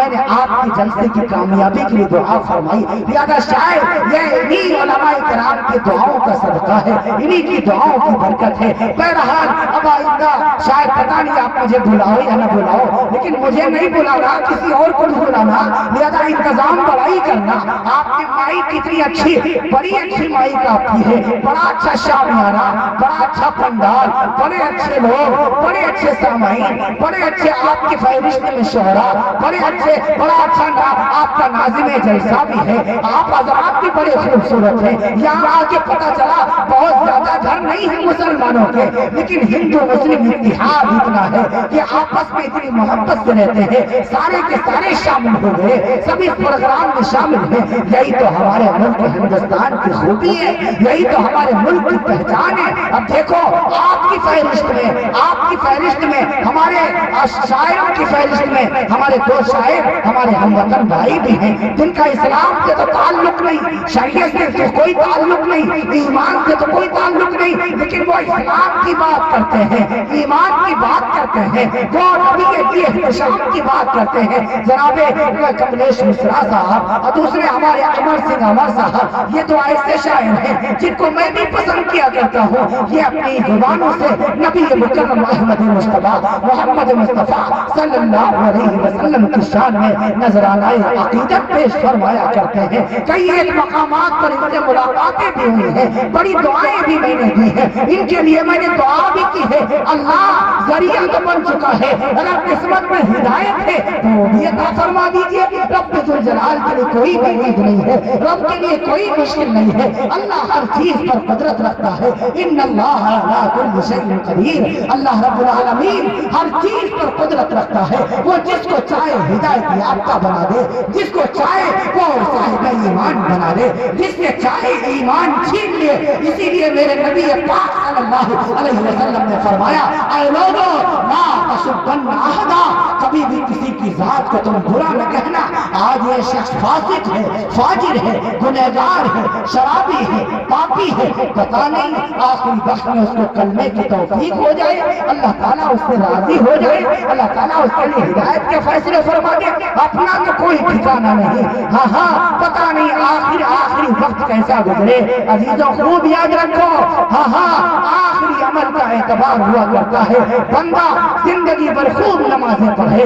نے آپ کے جلسے کی کامیابی کے لیے دعا فرمائی. لہذا شاید یہ انہی علماء کرام کی دعاؤں کا صدقہ ہے، انہی کی دعاؤں کی برکت ہے. بہرحال اب آئندہ شاید پتہ نہیں آپ مجھے بلاؤ یا نہ بلاؤ، لیکن مجھے نہیں بلانا، کسی اور کو نہیں بلانا. لہذا انتظام بڑا ہی کرنا. آپ کی مائک کتنی اچھی، بڑی اچھی مائک آپ کی ہے، بڑا اچھا شامیانہ، بڑا اچھا پنڈال، بڑے اچھے لوگ، بڑے اچھے سامعین، بڑے اچھے آپ کی فہرست میں شعراء، بڑے اچھے، بڑا اچھا آپ کا ناظم جلسہ بھی ہے. آپ حضرات بھی بڑے خوبصورت ہیں. یہاں آ کے پتہ چلا بہت زیادہ گھر نہیں ہے مسلمانوں کے، لیکن ہندو مسلم اتحاد اتنا ہے کہ آپس میں اتنی محبت سے رہتے ہیں. سارے کے سارے شامل ہو گئے، سبھی پروگرام میں شامل ہیں. یہی تو ہمارے ملک ہندوستان کی خوبی ہے، یہی تو ہمارے ملک کی پہچان ہے. اب دیکھو آپ کی فہرست میں ہمارے شاعروں کی فہرست میں ہمارے دو شاعر ہمارے ہم وطن بھائی بھی ہیں جن کا اسلام سے تو تعلق نہیں، شریعت سے تو کوئی تعلق نہیں، ایمان سے تو کوئی تعلق نہیں، لیکن وہ اسلام کی بات کرتے ہیں، ایمان کی بات کرتے ہیں، وہ نبی کی احتشام کی بات کرتے ہیں. جناب کملیش مصرا صاحب اور دوسرے ہمارے امر سنگھ امر صاحب، یہ تو ایسے شاعر ہیں جن کو میں بھی پسند کیا کرتا ہوں. یہ اپنی زبانوں سے نبی مکرم احمد مصطفیٰ محمد مصطفیٰ صلی اللہ علیہ وسلم کی شان میں نذرانہ عقیدت پیش فرمایا کرتے ہیں. کئی ایک مقامات پر ان سے ملاقاتیں بھی ہوئی ہیں، بڑی دعائیں بھی میں نے دی ہیں. ان کے لیے میں نے دعا بھی کی ہے. اللہ ذریعہ تو بن چکا ہے، اگر قسمت میں ہدایت ہے تو وہ بھی عطا فرما دیجئے. رب ذوالجلال کے لیے کوئی بعید نہیں ہے، رب کے لیے کوئی مشکل نہیں ہے. اللہ ہر چیز پر قدرت رکھتا ہے. ان اللہ علی کل شیء قدیر. اللہ رب العالمین ہر چیز پر قدرت رکھتا ہے. وہ جس کو چاہے ہدایت یافتہ بنا دے، جس کو چاہے وہ صاحب ایمان بنا دے، جس نے چاہے ایمان چھین لے. اسی لیے میرے نبی پاک صلی اللہ علیہ وسلم نے فرمایا، اے لوگو لا تسبن احدا، کبھی بھی کسی کی ذات کو تم برا نہ کہنا. آج یہ شخص فاسق ہے، فاجر ہے، گنہگار ہے، شرابی ہے، پاپی ہے، پتہ نہیں آخری وقت میں اس کو کلمے کی توفیق ہو جائے، اللہ تعالیٰ اس سے راضی ہو جائے، اللہ تعالیٰ اس کے لیے ہدایت کے فیصلے فرما دے. اپنا تو کوئی ٹھکانہ نہیں. ہاں پتہ نہیں آخری وقت کیسا گزرے. عزیزوں خوب یاد رکھو، ہاں آخری عمل کا اعتبار ہوا کرتا ہے. بندہ زندگی بھر خوب نمازیں پڑھے،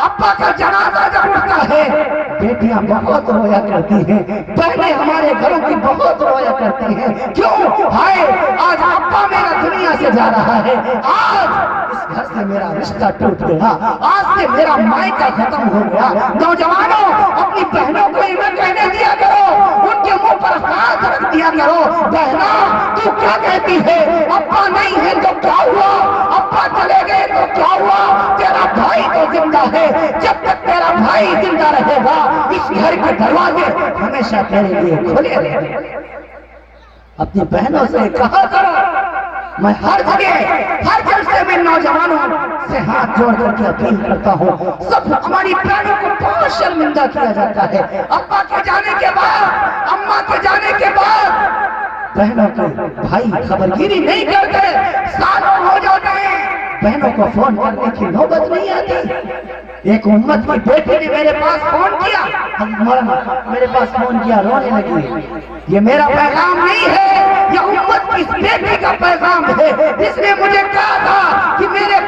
ابا کا جنازہ جب اٹھتا ہے بیٹیاں بہت رویا کرتی ہیں، بہنیں ہمارے گھروں کی بہت رویا کرتی ہیں. کیوں؟ ہائے آج ابا میرا دنیا سے جا رہا ہے، آج اس گھر سے میرا رشتہ ٹوٹ گیا، آج سے میرا مائکہ ختم ہو گیا. نوجوانوں اپنی بہنوں کو یہ نہ کہنے دیا کرو، ان کے منہ پر ہاتھ رکھ دیا کرو. بہنا تو کیا کہتی ہے؟ ابا نہیں ہے تو کیا ہوا؟ ابا چلے گئے تو کیا ہوا؟ تیرا بھائی تو زندہ ہے، جب تک تیرا بھائی زندہ رہے گا اس گھر کے دروازے ہمیشہ تیرے لیے کھلے رہیں گے. اپنی بہنوں سے کہا کرو. میں ہر جگہ ہر جلسے میں نوجوانوں سے ہاتھ جوڑ کر کے اپیل کرتا ہوں، سب ہماری بہنوں کو بہت شرمندہ کیا جاتا ہے. ابا کے جانے کے بعد، اماں کے جانے کے بعد بہنوں کے بھائی خبرگیری نہیں کرتے، سالوں ہو جاتے ہیں بہنوں کو فون کرنے کی نوبت نہیں آتی. ایک امت کی بیٹی نے میرے پاس فون کیا، مولانا میرے پاس فون کیا، رونے لگی. یہ میرا پیغام نہیں ہے، یہ امت کی اس بیٹی کا پیغام ہے. اس نے مجھے کہا تھا کہ میرے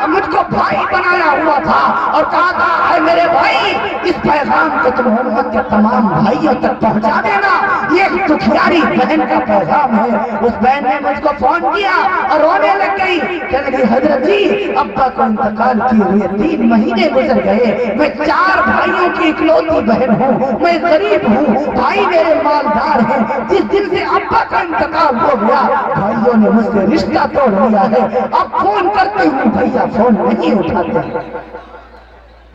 مجھ کو بھائی بنایا ہوا تھا اور کہا تھا اے میرے بھائی اس پیغام کو تم امت کے تمام بھائیوں تک پہنچا دینا. یہ ایک دکھیاری بہن کا پیغام ہے. اس بہن نے مجھ کو فون کیا اور رونے لگ گئی، کہنے لگی حضرت جی ابا کو انتقال کیے ہوئے 3 مہینے گزر گئے، میں 4 بھائیوں کی اکلوتی بہن ہوں، میں غریب ہوں، بھائی میرے مالدار ہیں. جس دن سے ابا کا انتقال ہو گیا بھائیوں نے مجھ سے رشتہ توڑ لیا ہے. اب فون کرتی ہوں بھیا فون نہیں اٹھاتے.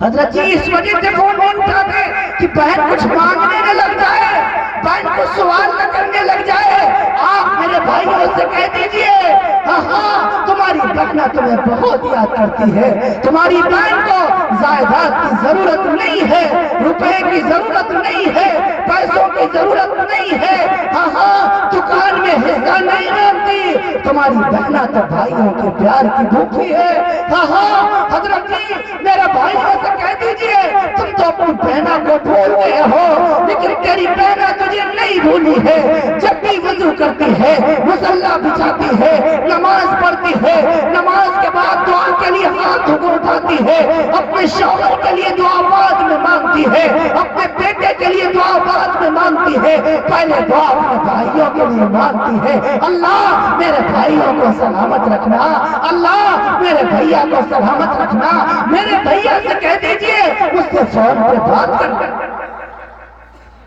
حضرت جی اس وجہ سے فون نہیں اٹھاتے کہ بہن کچھ مانگنے لگ جائے، بہن کو سوال نہ کرنے لگ جائے. آپ میرے بھائیوں سے کہہ دیجئے ہاں تمہاری بہن تمہیں بہت یاد کرتی ہے، تمہاری بہن کو جائیداد کی ضرورت نہیں ہے، روپے کی ضرورت نہیں ہے، پیسوں کی ضرورت نہیں ہے، ہاں دکان میں حصہ نہیں مانگتی. تمہاری بہن تو بھائیوں کے پیار کی بھوکی ہے. ہاں حضرت جی میرے بھائیوں سے کہہ دیجئے تم تو اپنی بہنہ کو بھول گئے ہو لیکن تیری بہنہ تجھے نہیں بھولی ہے. جب بھی وضو کرتی ہے، مصلی بچھاتی ہے، نماز پڑھتی ہے، نماز کے بعد دعا کے لیے ہاتھ اٹھاتی ہے، اپنے شوہر کے لیے دعا بعد میں مانگتی ہے، اپنے بیٹے کے لیے دعا بعد میں مانگتی ہے، پہلے دعا اپنے بھائیوں کے لیے مانگتی ہے. اللہ میرے بھائیوں کو سلامت رکھنا، اللہ میرے بھیا کو سلامت رکھنا. میرے بھیا سے کہہ دیجئے اس سے فون پہ بات کرنا.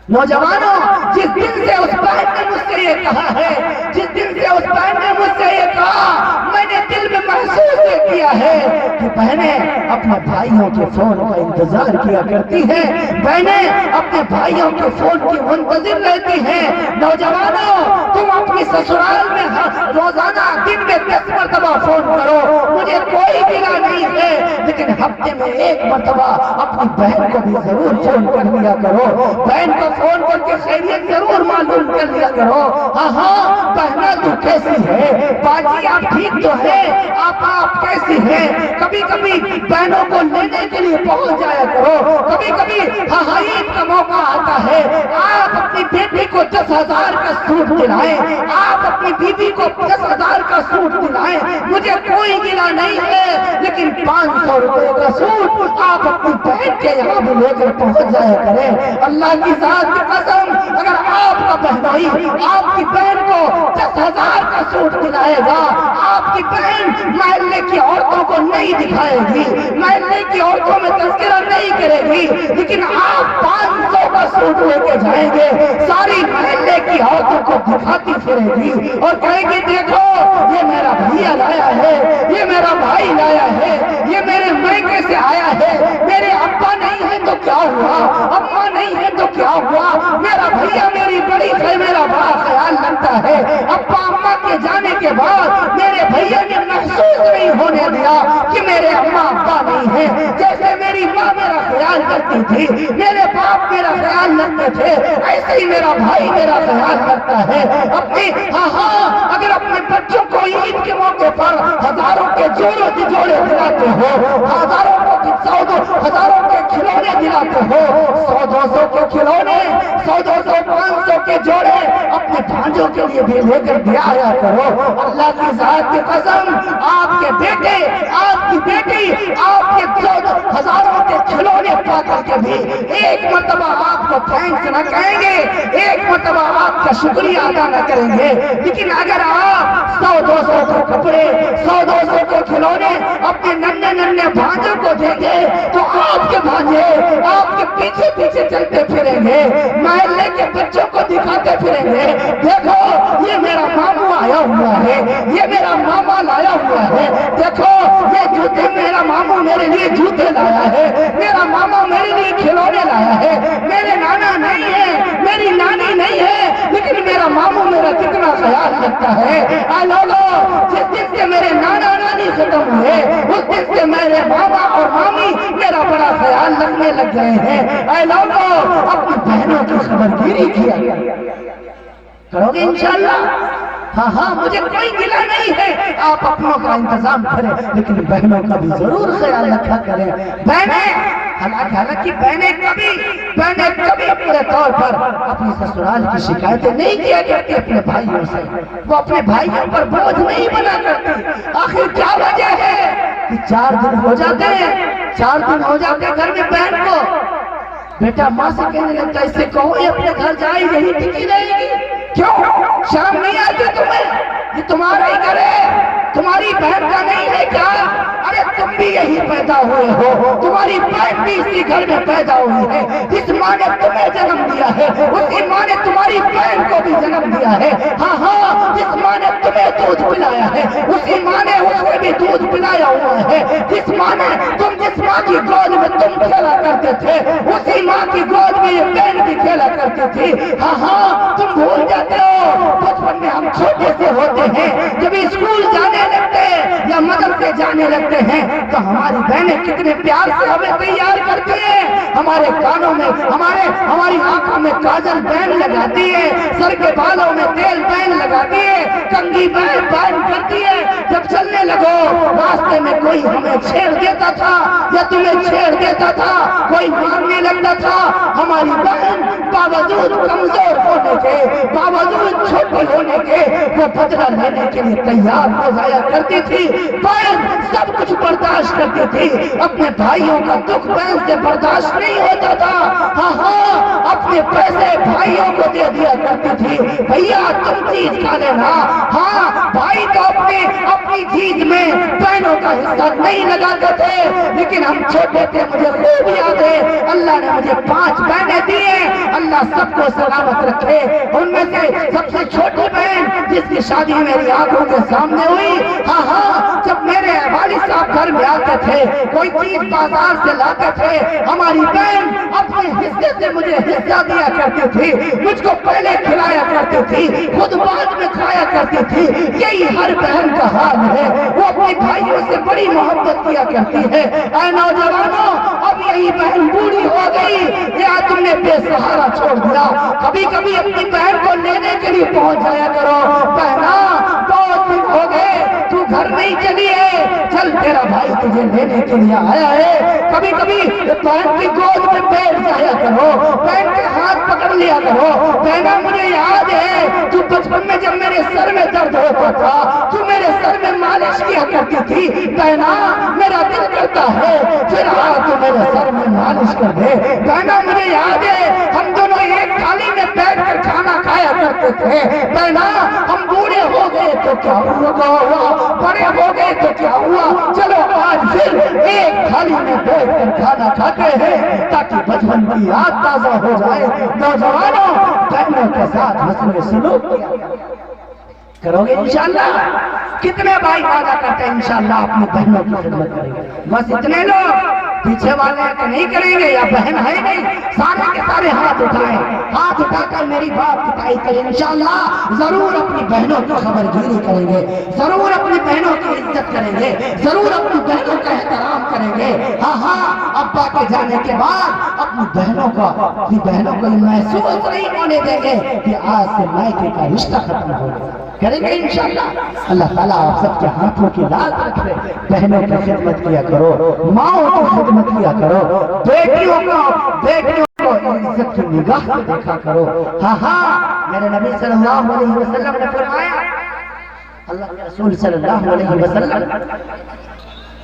نوجوانوں جس دن سے اس بہن نے مجھ سے یہ کہا ہے، جس دن سے اس بہن نے مجھ سے یہ کہا، میں نے دل میں محسوس کیا ہے کہ بہنیں اپنے بھائیوں کے فون کا انتظار کیا کرتی ہیں، بہنیں اپنے بھائیوں کے فون کی منتظر رہتی ہیں. نوجوانوں تم اپنی سسرال میں روزانہ دن میں 10 مرتبہ فون کرو، مجھے کوئی گلا نہیں ہے، لیکن ہفتے میں 1 مرتبہ اپنی بہن کو بھی ضرور فون کر لیا کرو. بہن کو فون کر کے خیریت ضرور معلوم کر لیا کرو. ہاں بہنا تو کیسی ہے، باجی آپ ٹھیک تو ہے، آپ کیسی ہیں. کبھی کبھی بہنوں کو لینے کے لیے پہنچ جایا کرو. کبھی کبھی عید کا موقع آتا ہے، آپ اپنی بیٹی کو 10,000 کا سوٹ دلائیں، آپ اپنی بیوی کو 10,000 کا سوٹ دلائیں، مجھے کوئی گلا نہیں ہے، لیکن 500 روپے کا سوٹ آپ اپنی بہن کے یہاں بھی لے کر پہنچ جایا کریں. اللہ کی ذات کی قسم اگر آپ کا بہنوئی آپ کی بہن کو 10,000 کا سوٹ دلائے گا، آپ کی بہن محلے کی عورتوں کو نہیں دکھائے گی، محلے کی عورتوں میں تذکرہ نہیں کرے گی، لیکن آپ 500 کا سوٹ لے کے جائیں گے، ساری محلے کی عورتوں کو دکھاتی پھرے گی اور کہے گی دیکھو یہ میرا بھیا لایا ہے، یہ میرا بھائی لایا ہے، یہ میرے میکے سے آیا ہے. میرے ابا نہیں ہے تو کیا ہوا، اماں نہیں ہے تو کیا ہوا، میرا بھیا میری بڑی ہے، میرا بڑا خیال رکھتا ہے. ابا اماں کے جانے کے بعد میرے بھیا نے محسوس نہیں ہونے دیا کہ میرے اماں ابا نہیں ہے. جیسے میری ماں میرا خیال رکھتی تھی، میرے باپ میرا خیال رکھتے تھے، ایسے ہی میرا بھائی میرا خیال رکھتا ہے. اگر اپنے بچوں کو عید کے موقع پر ہزاروں کے جوڑے دلاتے ہو، ہزاروں کے کھلونے دلاتے ہو، 100-200 کے کھلونے، 100-200 500 کے جوڑے اپنے بھانجوں کے لیے بھی لے کر دیا کرو. اللہ کی ذات کی قسم آپ کے بیٹے آپ کی بیٹی نہیں آپ کے ہزاروں کے کھلونے پا کر کے بھی ایک مرتبہ آپ کو تھینکس نہ کہیں گے، ایک مرتبہ آپ کا شکریہ ادا نہ کریں گے۔ لیکن اگر آپ 100-200 کے کپڑے، 100-200 کے کھلونے اپنے ننھے ننھے بھانجوں کو دیں گے تو آپ کے بھانجے آپ کے پیچھے پیچھے چلتے پھریں گے، محلے کے بچوں کو دکھاتے پھریں گے، دیکھو یہ میرا ماموں آیا ہوا ہے، یہ میرا ماما لایا ہوا ہے، دیکھو یہ جوتے میرا ماموں میرے لیے جوتے لایا ہے، میرا ماما میرے لیے کھلونے لایا ہے، میرے نانا نہیں ہے، میری نانی نہیں ہے، لیکن میرا ماموں میرا کتنا خیال رکھتا ہے۔ اے لوگو، جس دن سے میرے نانا نانی ختم ہوئے اس دن سے میرے ماما اور مامی میرا بڑا خیال رکھنے لگ گئے ہیں۔ اے لوگو، اپنی بہنوں کی خبرگیری کیا کرو گے انشاءاللہ؟ ہاں مجھے کوئی گلہ نہیں ہے، آپ اپنوں کا انتظام کریں لیکن بہنوں کا بھی ضرور خیال رکھا کریں۔ حالانکہ بہنیں کبھی پورے طور پر اپنی سسرال کی شکایتیں نہیں کیا کرتی اپنے بھائیوں سے، وہ اپنے بھائیوں پر بوجھ نہیں بنا کرتی۔ آخر کیا وجہ ہے کہ 4 دن ہو جاتے ہیں گھر میں بہن کو بیٹا ماں سے کہنے لگتا ہے اس سے کہو یہ اپنے گھر جائے یہی ٹکی رہے گی، کیوں شرم نہیں آتی تمہیں؟ یہ تمہارا ہی گھر ہے، تمہاری بہن کا نہیں ہے کیا؟ ارے تم بھی یہی پیدا ہوئے ہو، تمہاری بہن بھی اسی گھر میں پیدا ہوئی ہے، جس ماں نے تمہیں جنم دیا ہے اسی ماں نے تمہاری بہن کو بھی جنم دیا ہے۔ ہاں جس ماں نے تمہیں دودھ پلایا ہے اسی ماں نے اس کو بھی دودھ پلایا ہوا ہے، جس ماں کی گود میں تم کھیلا کرتے تھے اسی ماں کی گود میں یہ بہن بھی کھیلا کرتی تھی۔ ہاں تم بھول جاتے ہو، بچپن میں ہم چھوٹے سے ہوتے ہیں جب اسکول جانے لگتے یا مدرسے جانے لگتے ہیں تو ہماری بہنیں کتنے پیار سے ہمیں تیار کرتی ہیں، ہمارے کانوں میں ہماری آنکھوں میں کاجل بہن لگاتی ہے، سر کے بالوں میں تیل بہن لگاتی ہے، کنگھی بہن کرتی ہے۔ جب چلنے لگو راستے میں کوئی ہمیں چھیڑ دیتا تھا یا تمہیں چھیڑ دیتا تھا، کوئی مارنے لگتا تھا، ہماری بہن باوجود کمزور ہونے کے، باوجود چھوٹی ہونے کے وہ بدلہ لینے کے لیے تیار ہو جایا کرتی تھی۔ بہن سب کچھ برداشت کرتی تھی، اپنے بھائیوں کا دکھ بہن سے برداشت نہیں ہوتا تھا۔ ہاں اپنے پیسے بھائیوں کو دے دیا کرتی تھی، بھیا تم چیز کھا لینا۔ ہاں بھائی تو اپنی چیز میں بہنوں کا حصہ نہیں لگاتے تھے، لیکن ہم چھوٹے تھے، مجھے خوب یاد ہے اللہ نے مجھے 5 بہنیں دی ہیں، اللہ سب کو سلامت رکھے۔ ان میں سے سب سے چھوٹی بہن جس کی شادی میری آنکھوں کے سامنے ہوئی، ہاں جب میرے والد صاحب گھر میں آتے تھے کوئی چیز بازار سے لاتے تھے، ہماری بہن اپنے حصے سے مجھے حصہ دیا کرتی تھی، مجھ کو پہلے کھلایا کرتی تھی، خود بعد میں کھایا کرتی تھی۔ یہی ہر بہن کا حال ہے، وہ اپنی بھائیوں سے بڑی محبت کیا کرتی ہے۔ اے نوجوانوں، اب یہی بہن بوڑھی ہو گئی یا تم نے بے سہارا چھوڑ دیا، کبھی کبھی اپنی بہن کو لینے کے لیے پہنچ جایا کرو، بہنا بہت دن ہو گئے تو گھر نہیں چلی ہے، چل تیرا بھائی تجھے لینے کے لیے آیا ہے۔ کبھی کبھی بہن کی گود میں بیٹھ جایا کرو، بہن کے ہاتھ پکڑ لیا کرو۔ بہنا مجھے یاد ہے تو بچپن میں جب میرے سر میں درد ہوتا تھا تو میرے سر میں مالش کیا کرتی تھی، بہنا میرا دل کرتا ہے پھر تو میرے سر میں مالش کر دے۔ بہنا مجھے یاد ہے ہم دونوں ایک تھالی میں بیٹھ کر کھانا کھایا کرتے تھے، بہنا ہم بوڑھے ہو گئے تو کیا ہوا، بڑے ہو گئے تو کیا ہوا، چلو آج پھر ایک تھالی میں بیٹھ کر کھانا کھاتے ہیں تاکہ بچپن کی یاد تازہ ہو جائے۔ نوجوانوں، بہنوں کے ساتھ حسن سلوک کرو گے انشاءاللہ؟ کتنے بھائی وعدہ کرتے ہیں انشاءاللہ اپنی بہنوں کی خدمت کریں گے؟ بس اتنے لوگ، پیچھے والے کہ نہیں کریں گے یا بہن ہے نہیں؟ سارے کے سارے ہاتھ اٹھائیں، ہاتھ اٹھا کر میری بات کی تائید کریں۔ انشاءاللہ ضرور اپنی بہنوں کی خبرگیری کریں گے، ضرور اپنی بہنوں کی عزت کریں گے، ضرور اپنی بہنوں کا احترام کریں گے۔ ہاں ابا کے جانے کے بعد اپنی بہنوں کو محسوس نہیں ہونے دیں گے کہ آج سے مائکے کا رشتہ ختم ہو گیا۔ کریں گے انشاءاللہ۔ اللہ تعالیٰ آپ سب کے ہاتھوں کی لاز رکھے، بہنوں کی خدمت کیا کرو، ماؤں کی خدمت کیا کرو، بیٹیوں کو عزت کی نگاہ سے دیکھا کرو۔ ہاں میرے نبی صلی اللہ علیہ وسلم نے فرمایا، اللہ کے رسول صلی اللہ علیہ وسلم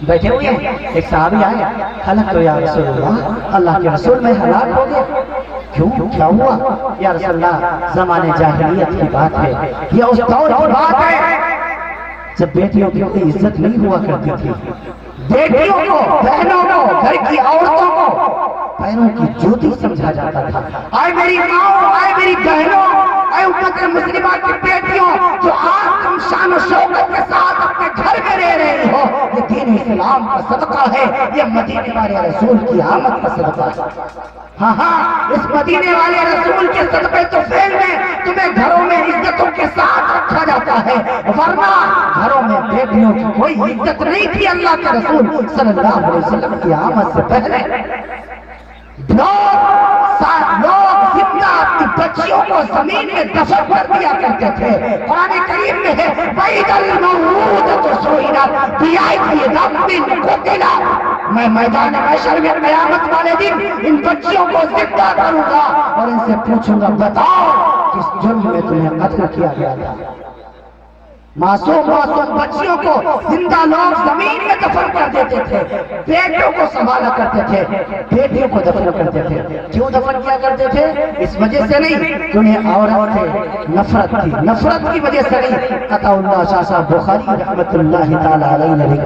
بیٹھے ہوئے ہیں، ایک صحابی آئے، ہلاک تو یا رسول اللہ، اللہ کے رسول میں ہلاک ہو گیا، کیوں کیا ہوا؟ یا رسول اللہ زمانے جاہلیت کی بات ہے، یہ اس دور کی بات ہے جب بیٹیوں کی کوئی عزت نہیں ہوا کرتی تھی، بیٹیوں کو، بہنوں کو، گھر کی عورتوں کو پیروں کی جوتی سمجھا جاتا تھا۔ آئے میری ماں، آئے میری بہنوں، اے امت مسلمہ کی بیٹیوں جو آج تم شان و شوکت کے ساتھ اپنے گھر میں رہ رہی ہو، یہ دین اسلام کا صدقہ ہے، یہ مدینے والے رسول کی آمد کا صدقہ ہے۔ ہاں ہاں، اس مدینے والے رسول کے صدقے تو فعل میں تمہیں گھروں میں عزتوں کے ساتھ رکھا جاتا ہے، ورنہ گھروں میں بیٹیوں کی کوئی عزت نہیں تھی اللہ کے رسول صلی اللہ علیہ وسلم کی آمد سے پہلے۔ لوگ زندہ اپنی بچیوں کو زمین میں دفن کر دیا کرتے تھے۔ قرآن کریم میں ہے وَإِذَا الْمَوْءُودَةُ سُئِلَتْ بِأَيِّ ذَنبٍ قُتِلَتْ، میں میدان محشر میں قیامت والے دن ان بچیوں کو زندہ کروں گا اور ان سے پوچھوں گا بتاؤ کس جرم میں تمہیں قتل کیا گیا تھا۔ معصوم بچیوں کو زندہ لوگ زمین میں دفن کر دیتے تھے، بیٹوں کو سنبھالا کرتے تھے، بیٹیوں کو دفن کرتے تھے۔ کیوں دفن کیا کرتے تھے؟ اس وجہ سے نہیں کہ انہیں عورت سے نفرت تھی، نفرت کی وجہ سے نہیں۔ عطا اللہ شاہ صاحب بخاری رحمت اللہ تعالی علیہ نے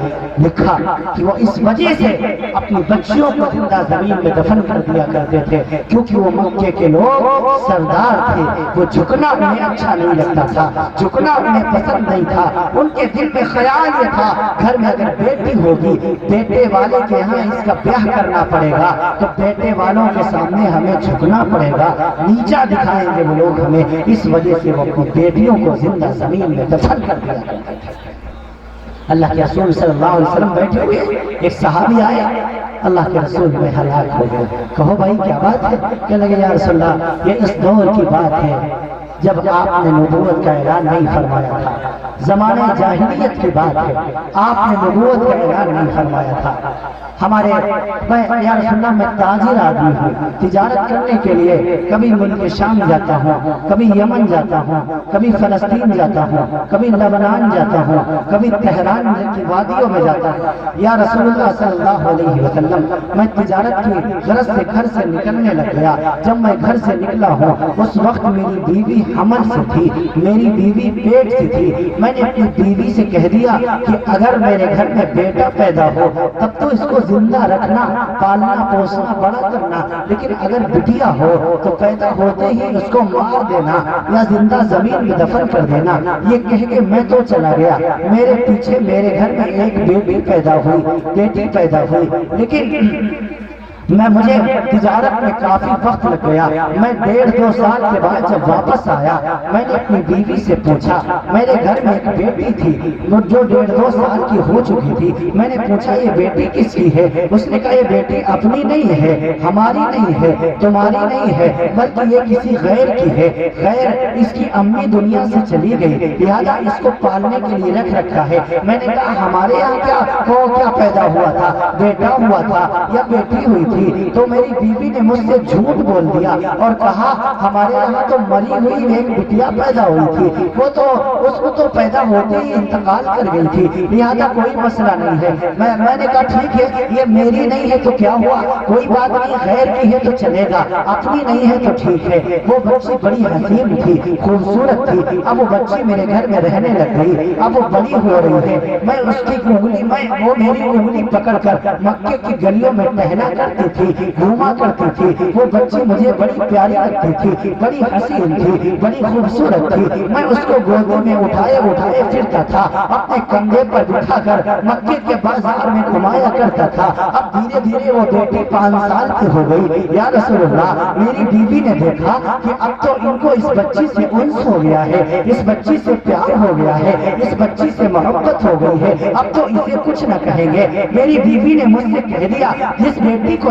لکھا کہ وہ اس وجہ سے اپنی بچیوں کو زندہ زمین میں دفن کر دیا کرتے تھے کیونکہ وہ مکے کے لوگ سردار تھے، وہ جھکنا انہیں اچھا نہیں لگتا تھا، جھکنا انہیں پسند نہیں تھا۔ ان کے دل میں خیال یہ تھا گھر میں اگر بیٹی ہوگی، بیٹے والے کے یہاں اس کا بیاہ کرنا پڑے گا تو بیٹے والوں کے سامنے ہمیں جھکنا پڑے گا، نیچا دکھائیں گے وہ لوگ ہمیں، اس وجہ سے وہ اپنی بیٹیوں کو زندہ زمین میں دفن کر دیا کرتے تھے۔ اللہ کے رسول صلی اللہ علیہ وسلم بیٹھے ہوئے، ایک صحابی آیا، اللہ کے رسول میں ہلاک ہو گئے۔ کہو بھائی کیا بات ہے؟ کہنے لگے یا رسول اللہ یہ اس دور کی بات ہے جب آپ نے نبوت کا اعلان نہیں فرمایا تھا، زمانے جاہلیت کی بات ہے، آپ نے نبوت کا اعلان نہیں فرمایا تھا۔ ہمارے یا رسول اللہ میں تاجر آدمی ہوں، تجارت کرنے کے لیے کبھی ملک شام جاتا ہوں، کبھی یمن جاتا ہوں، کبھی فلسطین جاتا ہوں، کبھی لبنان جاتا ہوں، کبھی تہران کی وادیوں میں جاتا ہوں۔ یا رسول اللہ صلی اللہ علیہ وسلم میں تجارت کی غرض سے گھر سے نکلنے لگ گیا، جب میں گھر سے نکلا ہوں اس وقت میری بیوی حمل سے تھی، میری بیوی پیٹ سے تھی۔ میں نے اپنی بیوی سے کہہ دیا کہ اگر میرے گھر میں بیٹا پیدا ہو تب تو اس کو زندہ رکھنا، پالنا پوسنا بڑا کرنا، لیکن اگر بٹیا ہو تو پیدا ہوتے ہی اس کو مار دینا یا زندہ زمین میں دفن کر دینا۔ یہ کہہ کے میں تو چلا گیا، میرے پیچھے میرے گھر میں ایک بیٹی پیدا ہوئی، بیٹی پیدا ہوئی، لیکن مجھے تجارت میں کافی وقت لگ گیا۔ میں 1.5-2 سال کے بعد جب واپس آیا میں نے اپنی بیوی سے پوچھا، میرے گھر میں ایک بیٹی تھی جو 1.5-2 سال کی ہو چکی تھی، میں نے پوچھا یہ بیٹی کس کی ہے؟ اس نے کہا یہ بیٹی اپنی نہیں ہے، ہماری نہیں ہے، تمہاری نہیں ہے، بلکہ یہ کسی غیر کی ہے، غیر اس کی امی دنیا سے چلی گئی لہذا اس کو پالنے کے لیے رکھ رکھا ہے۔ میں نے کہا ہمارے یہاں کیا پیدا ہوا تھا؟ بیٹا ہوا تھا یا بیٹی ہوئی تھی؟ تو میری بیوی نے مجھ سے جھوٹ بول دیا اور کہا ہمارے یہاں تو مری ہوئی ایک بٹیا پیدا ہوئی تھی، وہ تو اس کو تو پیدا ہوتے ہی انتقال کر گئی تھی، لہذا کوئی مسئلہ نہیں ہے۔ میں نے کہا ٹھیک ہے یہ میری نہیں ہے تو کیا ہوا، کوئی بات نہیں، غیر کی ہے تو چلے گا، اپنی نہیں ہے تو ٹھیک ہے۔ وہ بچی بڑی حسین تھی، خوبصورت تھی، اب وہ بچی میرے گھر میں رہنے لگ گئی، اب وہ بڑی ہو رہی ہے، میں اس کی انگلی وہ میری انگلی پکڑ کر مکے کی گلیوں میں ٹہلا کرتی تھی، گھوما کرتی تھی۔ وہ بچی مجھے بڑی پیاری لگتی تھی، بڑی حسین تھی، بڑی خوبصورت تھی۔ میں اس کو گودی میں اٹھائے پھرتا تھا، اپنے کندھے پر بٹھا کر مکے کے بازار میں گھمایا کرتا تھا۔ اب دھیرے دھیرے وہ بیٹی 5 سال کی ہو گئی۔ یا رسول اللہ میری بیوی نے دیکھا کہ اب تو ان کو اس بچی سے انس ہو گیا ہے، اس بچی سے پیار ہو گیا ہے، اس بچی سے محبت ہو گئی ہے، اب تو اسے کچھ نہ کہیں گے۔ میری بیوی نے مجھ سے کہہ دیا جس بیٹی کو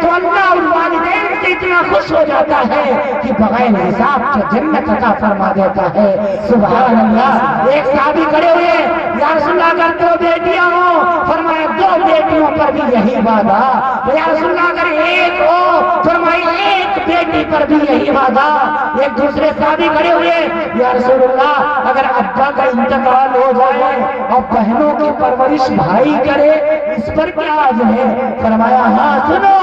تو اللہ اور والدین سے اتنا خوش ہو جاتا ہے کہ بغیر حساب کے جنت عطا فرما دیتا ہے۔ سبحان اللہ۔ ایک صحابی کھڑے ہوئے، یا رسول اللہ اگر 2 بیٹیاں ہوں، فرمایا 2 بیٹیوں پر بھی یہی وعدہ، یا رسول اللہ اگر 1 ہو، فرمایا 1 بیٹی پر بھی یہی وعدہ۔ ایک دوسرے صحابی کھڑے ہوئے، یا رسول اللہ اگر ابا کا انتقال ہو جائے اور بہنوں کی پرورش بھائی کرے، اس پر کیا عرض ہے؟ فرمایا ہاں سنو،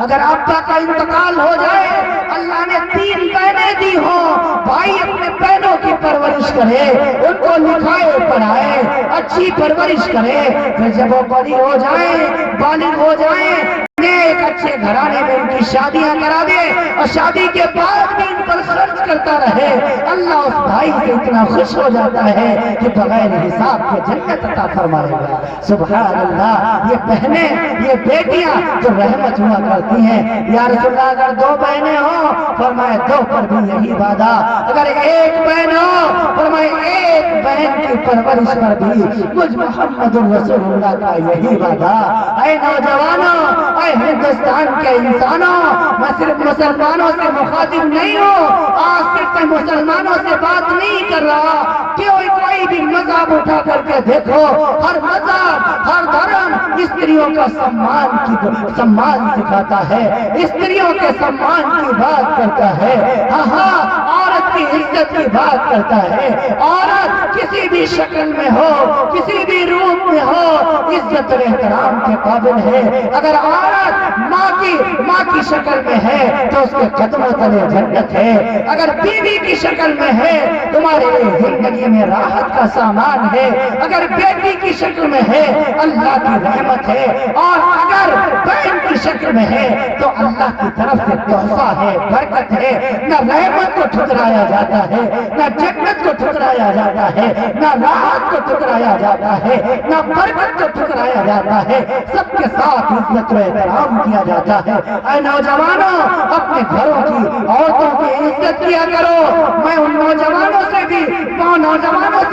اگر ابا کا انتقال ہو جائے، اللہ نے 3 بہنیں دی ہوں، بھائی اپنے بہنوں کی پرورش کرے، ان کو لکھائے پڑھائے، اچھی پرورش کرے، پھر جب وہ بڑی ہو جائیں، بالغ ہو جائیں، ایک اچھے گھرانے میں ان کی شادیاں کرا دے اور شادی کے بعد بھی ان پر خرچ کرتا رہے، اللہ اس بھائی سے اتنا خوش ہو جاتا ہے کہ بغیر حساب کے جنت عطا فرمائے گا۔ سبحان اللہ۔ یہ بہنیں، یہ بیٹیاں جو رحمت ہوا کرتی ہیں۔ یا رسول اللہ اگر 2 بہنیں ہوں، فرمائے 2 پر بھی یہی وعدہ، اگر 1 بہن ہو، فرمائے 1 بہن کی پرورش پر بھی مجھ محمد رسول اللہ کا یہی وعدہ۔ اے نوجوانوں، اے ہندوستان کے انسانوں، میں صرف مسلمانوں سے مخاطب نہیں ہوں، آج صرف میں مسلمانوں سے بات نہیں کر رہا، کوئی بھی مذہب اٹھا کر کے دیکھو، ہر مذہب، ہر دھرم استریوں کا سمان سکھاتا ہے، استریوں کے سمان کی بات کرتا ہے، ہاں عورت کی عزت کی بات کرتا ہے۔ عورت کسی بھی شکل میں ہو، کسی بھی روپ میں ہو، عزت اور احترام کے قابل ہے۔ اگر عورت ماں کی شکل میں ہے تو اس کے قدموں تلے جنت ہے، اگر بیوی کی شکل میں ہے تمہارے لیے زندگی میں راحت کا سامان ہے، اگر بیٹی کی شکل میں ہے اللہ کی رحمت ہے، اور اگر بہن کی شکل میں ہے تو اللہ کی طرف سے تحفہ ہے، برکت ہے۔ نہ رحمت کو ٹھکرایا جاتا ہے، نہ جنت کو ٹھکرایا جاتا ہے، نہ راحت کو ٹھکرایا جاتا ہے، نہ برکت کو ٹھکرایا جاتا ہے، سب کے ساتھ عزت و احترام کیا جاتا ہے۔ اے نوجوانوں، اپنے گھروں کی عورتوں کی عزت کیا کرو۔ میں ان نوجوانوں سے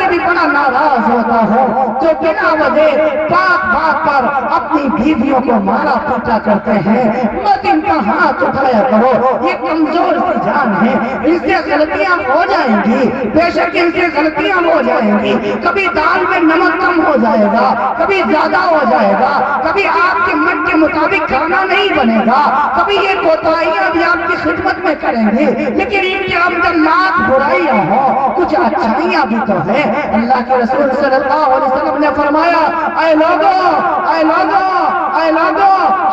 بھی بڑا ناراض ہوتا ہوں جو بنا وجہ بات پر اپنی بیویوں کو مارا پیٹا کرتے ہیں۔ مت ان کا ہاتھ اٹھایا کرو، یہ کمزور سی جان ہے، ان سے غلطیاں ہو جائیں گی، بے شک ان سے غلطیاں ہو جائیں گی، کبھی دال میں نمک کم ہو جائے گا، کبھی زیادہ ہو جائے گا، کبھی آپ کے من کے مطابق کھانا نہیں بنے گا، کبھی یہ کوتاہیاں بھی آپ کی خدمت میں کریں گے، لیکن ان کے اندر لاکھ برائیاں ہوں، کچھ اچھائیاں بھی تو ہیں۔ اللہ کے رسول صلی اللہ علیہ وسلم نے فرمایا، اے لوگوں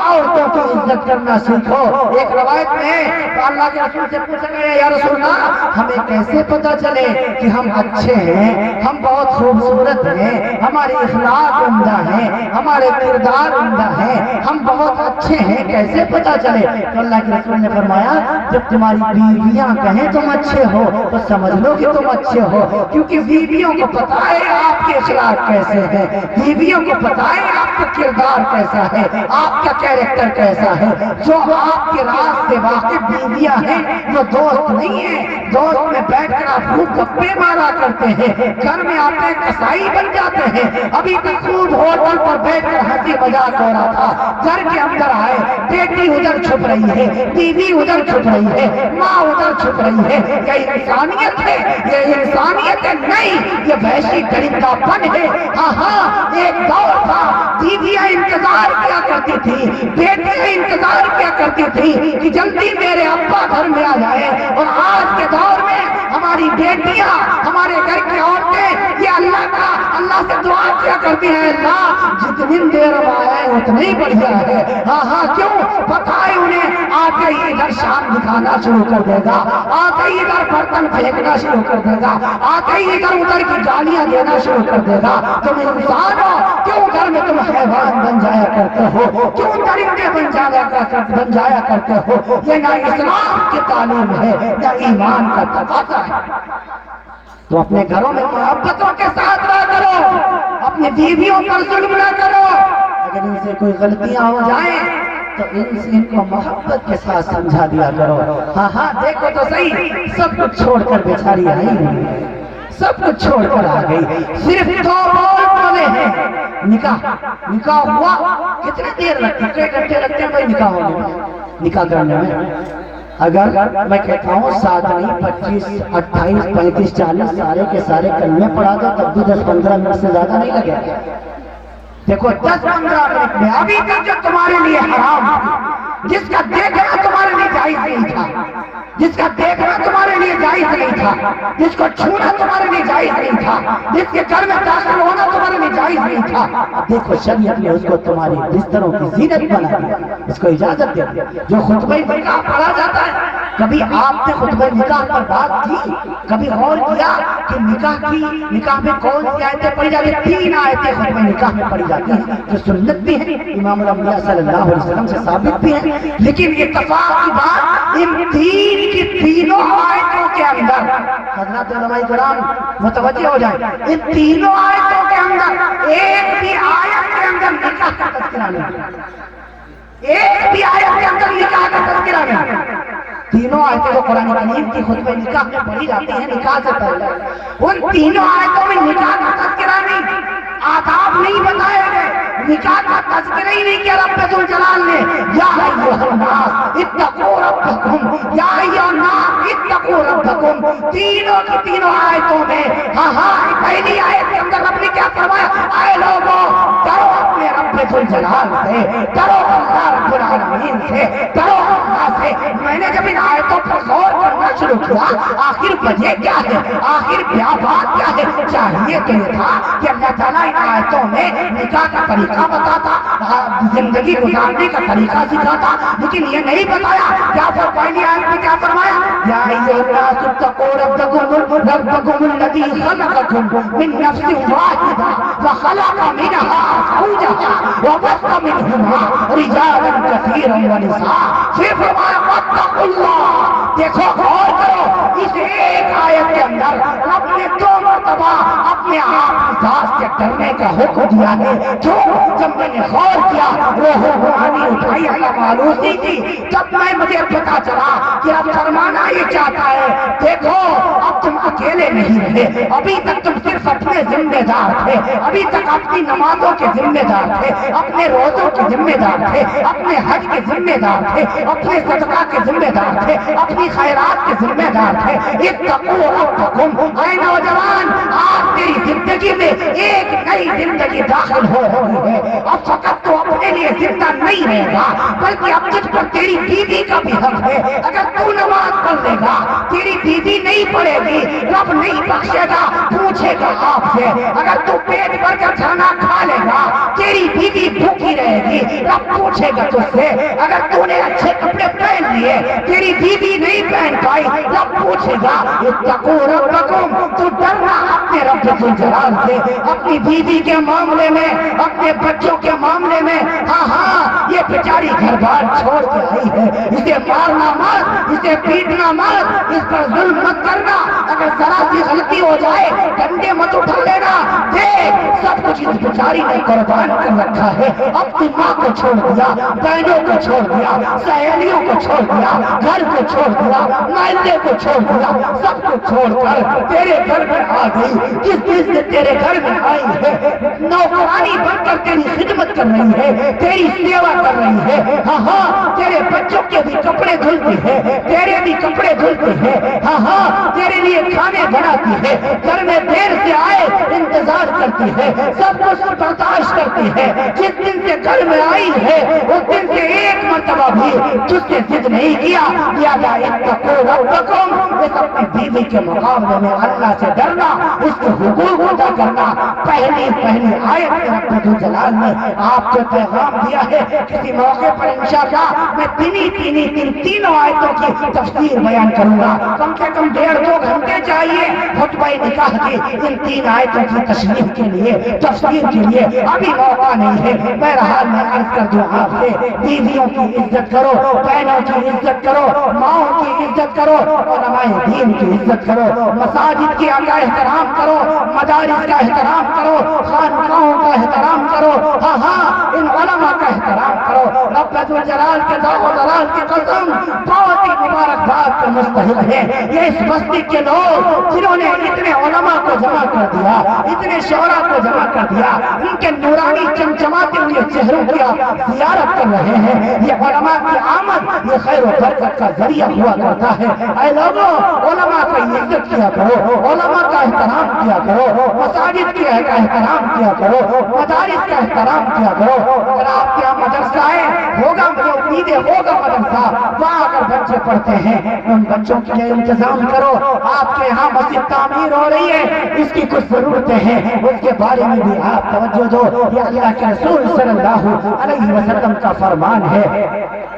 عورتوں کی عزت کرنا سیکھو۔ ایک روایت میں ہے تو اللہ کے رسول سے پوچھا گیا، یا رسول اللہ ہمیں کیسے پتہ چلے کہ ہم اچھے ہیں، ہم بہت خوبصورت ہیں، ہمارے اخلاق عمدہ ہیں، ہمارے کردار عمدہ ہیں، ہم بہت اچھے ہیں، کیسے پتہ چلے؟ تو اللہ کے رسول نے فرمایا، جب تمہاری بیویاں کہیں تم اچھے ہو تو سمجھ لو کہ تم اچھے ہو، کیونکہ بیویوں کو پتہ ہے آپ کے اخلاق کیسے ہیں، بیویوں کو پتہ ہے آپ کا کردار کیسا ہے، آپ کا کیریکٹر کیسا ہے۔ جو آپ کے راز سے واقف بیویاں ہیں وہ دوست نہیں ہیں، دوست میں بیٹھ کر آپ خوب گپے مارا کرتے ہیں، گھر میں آتے کسائی بن جاتے ہیں۔ ابھی تک خوب ہوٹل پر بیٹھ کر ہنسی مذاق ہو رہا تھا، گھر کے اندر آئے بیٹی ادھر چھپ رہی ہے، بیوی ادھر چھپ رہی ہے، ماں ادھر چھپ رہی ہے۔ یہ انسانیت ہے؟ یہ انسانیت ہے؟ نہیں، یہ وحشی درندہ پن ہے۔ ہاں ایک دور تھا بیویاں انتظار کیا کرتی تھی، بیٹیاں انتظار کیا کرتی تھی کہ جلدی میرے ابا گھر میں آ جائے، اور آج کے دور میں ہماری بیٹیاں، ہمارے گھر کی عورتیں یہ اللہ سے دعا کیا کرتی ہیں، اللہ جتنی دیر میں آئے اتنا ہی بڑھیا ہے۔ ہاں کیوں؟ پتہ ہے انہیں آتے ہی ادھر شام دکھانا شروع کر دے گا، آتے ہی ادھر برتن پھینکنا شروع کر دے گا، آتے ہی ادھر کی گالیاں دینا شروع کر دے گا۔ تم انسان ہو، کیوں گھر میں تم حیوان بن جایا کرتے ہو، کیوں درندے بن جایا کرتے ہو؟ یہ نہ اسلام کی تعلیم ہے نہ ایمان کا تقاضا ہے۔ تو اپنے گھروں میں محبتوں کے ساتھ رہا کرو، اپنی بیویوں پر ظلم نہ کرو، اگر ان سے کوئی غلطیاں ہو جائیں تو ان کو محبت کے ساتھ سمجھا دیا کرو۔ ہاں دیکھو تو صحیح، سب کچھ چھوڑ کر بیچاری آئی، سب کچھ چھوڑ کر آ گئی، صرف 2 بول بولے ہیں، نکاح ہوا کتنے دیر لگتی ہے؟ 1 گھنٹے لگتے ہیں بھائی نکاح ہونے میں، نکاح کرنے میں۔ اگر میں کہتا ہوں 7 نہیں 25 28 35 40 سارے کے سارے کلمے پڑھا دو تب بھی 10-15 منٹ سے زیادہ نہیں لگے گا۔ دیکھو 10-15 منٹ میں ابھی تک جو تمہارے لیے حرام تھی، جس کا دیکھنا تمہارے لیے جائز نہیں تھا، جس کا دیکھنا تمہارے لیے جائز نہیں تھا، جس کو چھونا تمہارے لیے جائز نہیں تھا، جس کے گھر میں داخل ہونا تمہارے لیے جائز نہیں تھا، اب دیکھو شریعت نے اس کو تمہاری بستروں کی زینت بنا دیا، اس کو اجازت دے دی۔ جو خطبہ نکاح پڑھا جاتا ہے، کبھی آپ نے خطبہ نکاح پر بات کی، کبھی غور کیا کہ نکاح میں کون سی آیتیں پڑھی جاتی ہیں؟ 3 آیتیں خطبہ نکاح میں پڑھی جاتی ہیں جو سنت بھی ہیں، امام الانبیاء صلی اللہ علیہ وسلم سے ثابت بھی ہیں، لیکن اتفاق کی بات ان 3 کی تینوں آیتوں کے اندر، حضرات علماء کرام متوجہ ہو جائیں، ان تینوں آیتوں کے اندر ایک بھی آیت کے اندر نکاح کا تذکرہ نہیں، ایک بھی آیت کے اندر نکاح کا تذکرہ نہیں۔ تینوں آیتیں جو قرآن کریم کی خطبہ نکاح میں پڑھی جاتی ہیں نکاح سے پہلے، ان تینوں آیتوں میں نکاح کا تذکرہ نہیں، آداب نہیں بتائے گئے، نکاح کا تذکرہ ہی نہیں کیا رب ذوالجلال نے۔ یا ایھا الناس اتقوا ربکم، یا ایھا الناس اتقوا ربکم، تینوں کی تینوں آیتوں میں پہلی آیت کے اندر رب نے کیا فرمایا؟ اے لوگوں ڈرو اپنے رب ذوالجلال سے، ڈرو اللہ رب العالمین سے، ڈرو اللہ سے۔ میں نے جب ان آیتوں پر غور کرنا شروع کیا، آخر وجہ کیا ہے، آخر کیا بات کیا ہے؟ چاہیے تو یہ تھا کہ اللہ تعالیٰ ان آیتوں میں نکاح کا طریقہ بتاتا، زندگی گزارنے کا طریقہ سکھاتا، لیکن یہ نہیں بتایا۔ کیا پہلی آیت میں کیا فرمایا؟ یا ایھا الناس اتقوا ربکم الذی خلقکم من نفس واحدہ وخلق منہا زوجہا وبث منہما رجالا کثیرا ونساء۔ پھر فرمایا واتقوا اللہ۔ دیکھو غور کرو، اس ایک آیت کے اندر رب نے 2 مرتبہ اپنے آپ کی ذات سے ڈرنے کا حکم دیا ہے۔ جو جب میں نے غور کیا، روح روحانی اٹھائی اللہ معلوسی کی، جب مجھے پتا چلا کہ اب فرمانا یہ چاہتا ہے، دیکھو اب تم اکیلے نہیں رہے، ابھی تک تم صرف اپنے ذمہ دار تھے، ابھی تک اپنی نمازوں کے ذمہ دار تھے، اپنے روزوں کے ذمہ دار تھے، اپنے حج کے ذمہ دار تھے، اپنے صدقہ کے ذمہ دار تھے، اپنی خیرات کے ذمہ دار تھے۔ اتقوا ربکم، اے نوجوان آج تیری زندگی میں ایک نئی زندگی داخل ہو رہی ہے۔ اب فقط تو اپنے لیے زندہ نہیں رہے گا، بلکہ اب تجھ پر تیری بیوی کا بھی حق ہے۔ اگر تو نماز پڑھ لے گا، تیری بیوی نہیں پڑھے گی، رب نہیں بخشے گا، پوچھے گا آپ سے۔ اگر تو پیٹ بھر کر کھانا کھا لے گا، تیری بیوی بھوکی رہے گی، رب پوچھے گا تجھ سے۔ اگر تو نے اچھے کپڑے پہن لیے، تیری بیوی نہیں پہن پائی، رب پوچھے گا۔ اتقوا ربکم، تو ڈرنا اپنے رب ذوالجلال سے، اپنی بیوی کے معاملے میں، اپنے بچوں کے معاملے میں۔ یہ بیچاری گھر بار چھوڑ کے آئی ہے، اسے مارنا مت، اسے پیٹنا مت، اس پر ظلم مت کرنا۔ اگر ذرا سی غلطی ہو جائے ڈنڈے مت اٹھا لینا۔ دیکھ سب کچھ اس بیچاری نے قربان کر رکھا ہے، اپنی ماں کو چھوڑ دیا، بہنوں کو چھوڑ دیا، سہیلیوں کو چھوڑ دیا، گھر کو چھوڑ دیا، محلے کو چھوڑ دیا، سب کو چھوڑ کر تیرے گھر میں آ گئی۔ جس دن سے تیرے گھر میں آئی ہے، نوکرانی بن کر تیری خدمت کر رہی ہے، تیری سیوا کر رہی ہے۔ تیرے بچوں کے بھی کپڑے دھلتی ہے، تیرے بھی کپڑے دھلتے ہیں، تیرے لیے کھانے بناتی ہے، گھر میں دیر سے آئے انتظار کرتی ہے، سب کچھ برداشت کرتی ہے۔ جس دن سے گھر میں آئی ہے اس دن سے ایک مرتبہ بھی تجھ سے ضد نہیں کیا۔ اتقوا ربکم، اس اپنی بیوی کے مقابلے میں اللہ سے ڈرنا، اس کے حقوق ادا کرنا۔ پہلی آیت میں رب ذوالجلال نے آپ کو پیغام دیا ہے۔ کسی موقع پر انشاءاللہ میں تینوں آیتوں کی تفسیر بیان کروں گا۔ کم سے کم 1.5-2 گھنٹے چاہیے خطبہ نکاح کی ان 3 آیتوں کی تشریح کے لیے، تفسیر کے لیے ابھی موقع نہیں ہے۔ بہرحال میں عرض کر دوں آپ سے، بیویوں کی عزت کرو، بہنوں کی عزت کرو، ماؤں کی عزت کرو، علماء دین کی عزت کرو، مساجد کی احترام کرو، مدارس کا احترام کرو، خانقاہوں کا احترام کرو، ان علماء کا احترام کرو۔ رب ذو جلال کے ذات و جلال کی قسم بہت ہی مبارکباد کے مستحق ہے یہ اس بستی کے لوگ جنہوں نے اتنے علماء کو جمع کر دیا، اتنے شعراء کو جمع کر دیا، ان کے نورانی چمچماتے ہوئے چہروں کی زیارت کر رہے ہیں۔ یہ علماء کی آمد یہ خیر و برکت کا ذریعہ ہوا کرتا ہے۔ اے لوگوں، علماء کا عزت کیا کرو، علماء کا احترام کیا کرو، مساجد کا احترام کیا کرو، مدارس کا احترام کیا کرو۔ اگر آپ کے یہاں مدرسہ ہے، ہوگا مجھے امید ہے ہوگا مدرسہ، وہاں اگر بچے پڑھتے ہیں ان بچوں کے لیے انتظام کرو۔ آپ کے یہاں مسجد تعمیر ہو رہی ہے، اس کی کچھ ضرورتیں ہیں، اس کے بارے میں بھی آپ توجہ دو۔ یہ اللہ کے رسول صلی اللہ علیہ وسلم کا فرمان ہے۔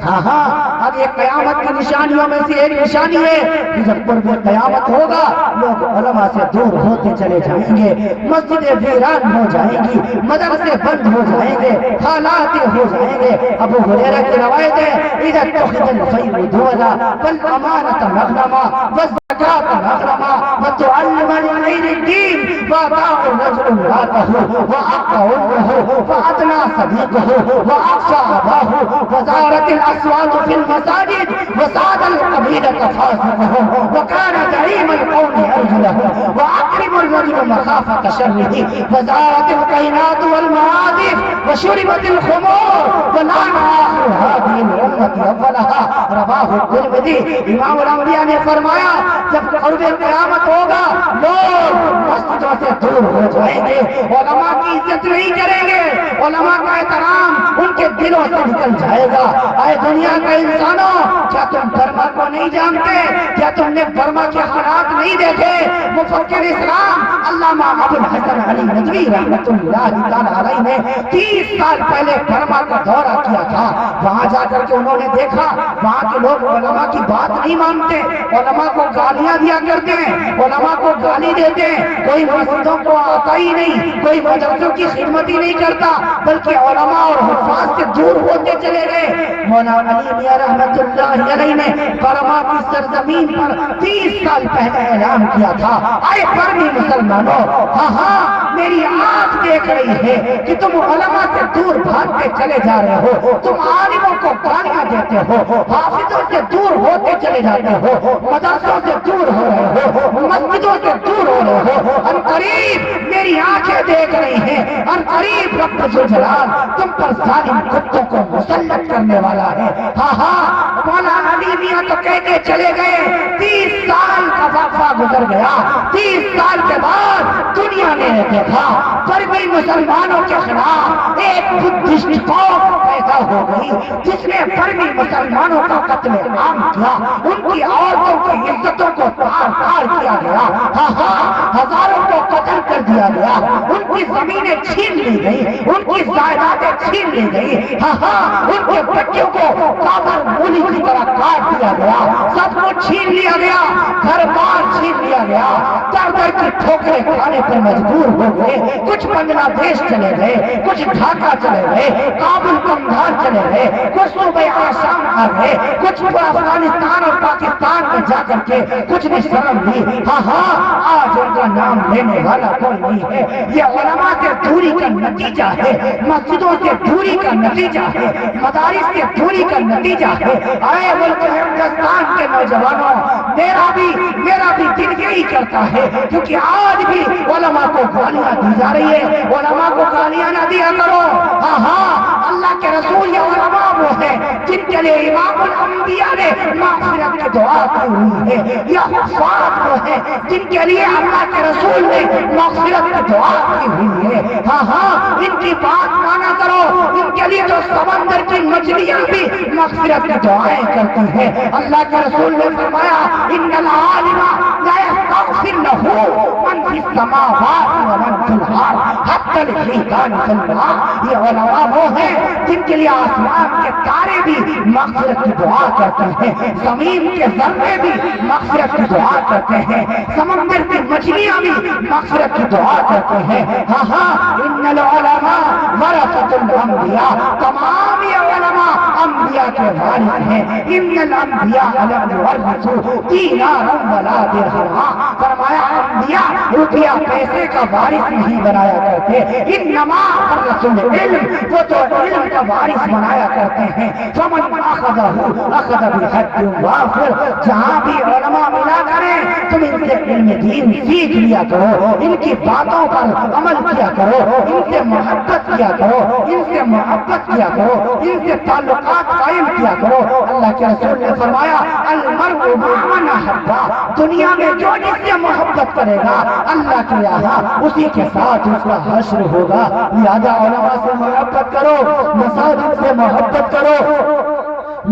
ہاں اب یہ قیامت کی نشانیوں میں سے ایک نشانی ہے کہ جب قرب قیامت ہوگا لوگ علماء سے دور ہوتے چلے جائیں گے، مسجدیں ویران ہو جائیں گی، مدرسے بند ہو جائیں گے، حالات ہو جائیں گے۔ ابو ہریرہ کی روایت ہے اذا اتخذ الخير دولا والامانة مغنما والزكاة مغنما وتعلم لغير الدين وأطاع الرجل امرأته وأقى أمه وأدنى صديقه وأقصى أباه وزارت الأصوات في المساجد وساد القبيلة فاسقهم وكان زعيم القوم أرجلهم وأكرم الرجل مخافة شره وزارت الكينات والمعازف وشربت الخمور ولعن آخر هذه الأمة أولها رواه الترمذی۔ امام الانبیاء نے فرمایا جب قرب قیامت ہوگا لوگ مسجدوں سے دور ہو جائیں گے، علماء کی عزت نہیں کریں گے، علماء کا احترام ان کے دلوں سے نکل جائے گا۔ اے دنیا کے انسانوں، کیا تم برما کو نہیں جانتے؟ کیا تم نے برما کے حالات نہیں دیکھے؟ مفکر اسلام علامہ ابو الحسن علی ندوی رحمۃ اللہ تعالی علیہ نے 30 سال پہلے برما کا دورہ کیا تھا۔ وہاں جا کر کے انہوں نے دیکھا وہاں کے لوگ علماء کی بات نہیں مانتے، علماء کو گالیاں دیا کرتے ہیں، علماء کو گالی دیتے ہیں، کوئی مسجدوں کو آتا ہی نہیں، کوئی مدرسوں کی خدمت ہی نہیں کرتا، بلکہ علماء اور حفاظ سے دور ہوتے چلے گئے۔ مولانا علی میاں رحمۃ اللہ علیہ نے برما کی سرزمین پر 30 سال پہلے اعلان کیا تھا، اے برمی مسلمانوں، ہاں میری آنکھ دیکھ رہی ہے کہ تم علماء سے دور بھاگتے چلے جا رہے ہو، تم عالموں کو گالیاں دیتے ہو، حافظوں سے دور ہوتے چلے جاتے ہو، مدرسوں سے دور ہو رہے ہو، مسجدوں سے دور ہو رہے ہو۔ ان قریب میری آنکھیں دیکھ رہی ہیں، ان قریب رب ذو جلال تم پر ظالم کتوں کو مسلط کرنے والا ہے۔ ہاں مولانا علی میاں تو کہتے چلے گئے، 30 سال کا وقفہ گزر گیا، 30 سال کے بعد دنیا نے دیکھا برمی مسلمانوں کے خلاف ایک بدھسٹ قوم پیدا ہو گئی جس نے برمی مسلمانوں کا قتل عام کیا، ان کی عورتوں کی عزتوں کو تار کیا گیا، ہزاروں کو قتل کر دیا گیا، ان کی زمینیں چھین لی گئی، ان کی جائیدادیں چھین لی گئی، ان کے بچوں کو کافر مولی کی طرح کاٹ دیا گیا، سب کو چھین لیا گیا، گھر بار چھین لیا گیا، در در کی ٹھوکریں کھانے پر مجبور ہو گئے، کچھ بنگلہ دیش چلے گئے، کچھ ڈھاکہ چلے گئے، کابل کندھار چلے گئے، کچھ صوبہ آسام آ گئے، کچھ افغانستان اور پاکستان میں جا کر کے کچھ نے شرم لی۔ آج ان کا نام لینے والا کوئی نہیں ہے۔ یہ علماء سے دوری کا نتیجہ ہے، مسجدوں سے دوری کا نتیجہ ہے، مدارس سے دوری کا نتیجہ ہے۔ اے ملک ہندوستان کے نوجوانوں، میرا بھی دل یہی کرتا ہے، کیونکہ آج بھی علماء کو گالیاں دی جا رہی ہے، علماء کو گالیاں نہ دیا کرو۔ اللہ کے رسول یہ علماء وہ ہیں جن کے لیے امام الانبیاء نے مغفرت کی دعا کی ہوئی ہے، یہ حفاظ وہ ہیں جن کے لیے اللہ کے رسول نے مغفرت کی دعا کی ہوئی ہے۔ ان کی بات مانا کرو، ان کے لیے جو سمندر کی مچھلیاں بھی مغفرت کی دعائیں کرتی ہیں۔ اللہ کے رسول نے فرمایا ان العالم لا يستغفر له من في السماوات ومن في الارض حتى الحيتان في الماء۔ یہ علماء وہ ہیں جن کے لیے آسمان کے تارے بھی مغفرت کی دعا کرتے ہیں، زمین کے ذرے بھی مغفرت کی دعا کرتے ہیں، سمندر کی مچھلیاں بھی مغفرت کی دعا کرتے ہیں۔ ان العلماء ورثۃ الانبیاء، تمام یہ علماء انبیاء انبیاء کے وارث ہیں. ان الانبیاء لم یورثوا دینارا ولا درہما. فرمایا انبیاء روپیہ پیسے کا وارث نہیں بنایا کرتے. انما الرسول علم، وہ تو علم کا وارث بنایا کرتے ہیں. فمن اخذہ اخذ بحد وافر. جہاں بھی علماء ملا کریں تم ان سے علم دین سیکھ لیا کرو، ان کی باتوں پر عمل کیا کرو، ان سے محبت کیا کرو، ان سے محبت کیا کرو، ان سے تعلقات قائم کیا کرو. اللہ کے رسول نے فرمایا المرء مع من احب. دنیا میں جو جس سے محبت کرے گا اللہ کے یہاں اسی کے ساتھ اس کا حشر ہوگا. لہذا علماء سے محبت کرو، مساجد سے محبت کرو،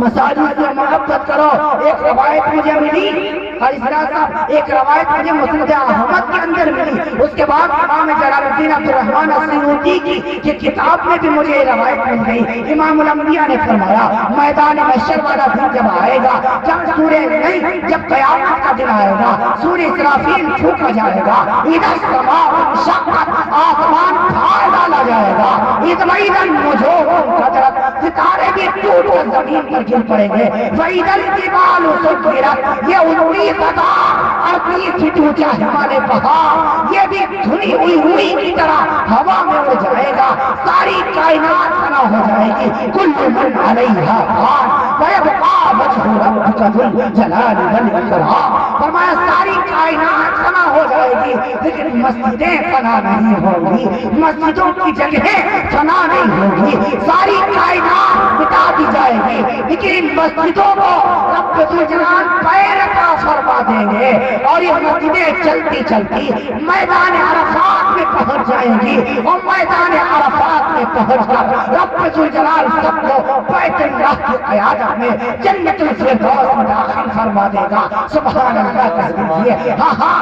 مساجد سے محبت کرو. ایک روایت مجھے ملی صاحب، ایک روایت مجھے مسند احمد کے اندر ملی. اس کے بعد امام جلال الدین عبد الرحمن السیوطی کی کتاب میں بھی مجھے یہ روایت مل گئی. امام الانبیاء نے فرمایا میدان محشر والا دن جب آئے گا، جب سورہ نہیں، جب قیامت کا دن آئے گا، سورہ اسرافیل پھونکا جائے گا، اذا السماء انشقت، آسمان پھاڑ ڈالا جائے گا، اذا النجوم انکدرت، ستارے بھی ٹوٹ کر زمین پر گر پڑیں گے. وَإِذَا الْجِبَالُ سُيِّرَتْ، یہ 19,038 فٹ اونچا ہمارے پہاڑ یہ بھی دھلی ہوئی روئی کی طرح ہوا میں اڑ جائے گا. ساری کائنات فنا ہو جائے گی. کل من علیہا فان ویبقى وجہ ربک ذو الجلال والاکرام. فرمایا ساری کائنات فنا ہو جائے گی لیکن مسجدیں فنا نہیں ہوں گی، مسجدوں کی جگہیں فنا نہیں ہوگی. ساری کائنات مٹا دی جائے گی لیکن ان مسجدوں کو رب ذو الجلال پیر عطا فرما دیں گے اور یہ مسجدیں چلتی چلتی میدان عرفات میں پہنچ جائیں گی. اور میدان عرفات میں پہنچ کر رب ذو الجلال سب کو بیت اللہ کی قیادت میں جنت الفردوس میں داخل فرما دے گا. سبحان اللہ کہیے. ہاں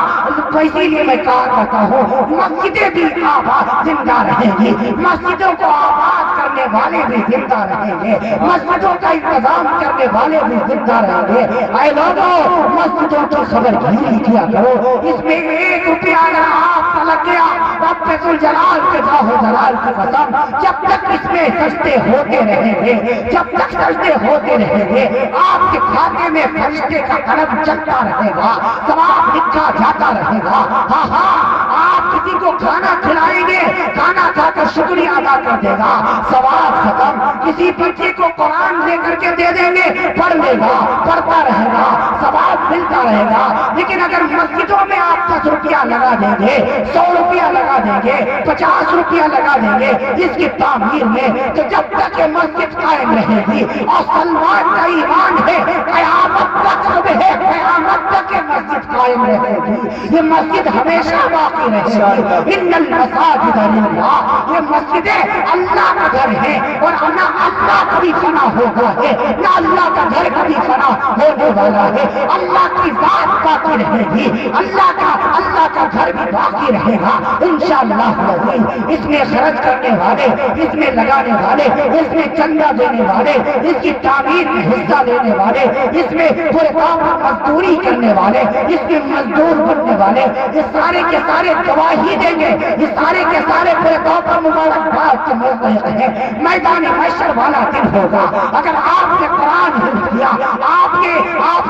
اسی لیے میں کہا کرتا ہوں مسجدیں بھی آباد زندہ رہیں گی، مسجدوں کو آباد کرنے والے بھی زندہ رہیں گے، مسجدوں کا انتظام کرنے والے بھی زندہ رہیں گے. اے لوگوں مسجدوں کی خبر گیری کیا کرو. اس میں 1 روپیہ اگر آپ کا لگ گیا رب ذو الجلال کے جاہ و جلال کی قسم جب تک اس میں سجدے ہوتے رہیں گے، جب تک سجدے ہوتے رہیں گے آپ کے کھاتے میں فرشتے کا قلم چلتا رہے گا، ثواب لکھا جاتا رہے گا. آپ کسی کو کھانا کھلائیں گے، کھانا کھا کر شکریہ ادا کر دے گا، ثواب ختم. کسی بچے کو قرآن لے کر کے دے دیں گے، پڑھ لے گا، پڑھتا رہے گا، ثواب ملتا رہے گا. لیکن اگر مسجدوں میں آپ 10 روپیہ لگا دیں گے، 100 روپیہ لگا دیں گے، 50 روپیہ لگا دیں گے اس کی تعمیر میں، تو جب تک یہ مسجد قائم رہے گی اور سلمان کا ایمان ہے قیامت تک صبح قیامت تک یہ مسجد قائم رہے گی، یہ مسجد ہمیشہ باقی رہے گی. ان المساجد للہ، یہ مسجدیں اللہ کا گھر ہے اور نہ اللہ کبھی فنا ہوگا ہے، نہ اللہ کا گھر کبھی فنا ہونے والا ہے. اللہ کی ذات باقی رہے گی، اللہ کا گھر بھی باقی رہے گا انشاءاللہ. اس میں خرچ کرنے والے، اس میں لگانے والے، اس میں چندہ دینے والے، اس کی تعمیر میں حصہ لینے والے، اس میں پورے کام مزدوری کرنے والے، اس کے مزدور بننے والے، یہ سارے کے سارے گواہی دیں گے، یہ سارے کے سارے پورے کام پر مبارکباد کے مستحق ہیں. میدان محشر والا دن ہوگا. اگر آپ نے قرآن حفظ کیا، آپ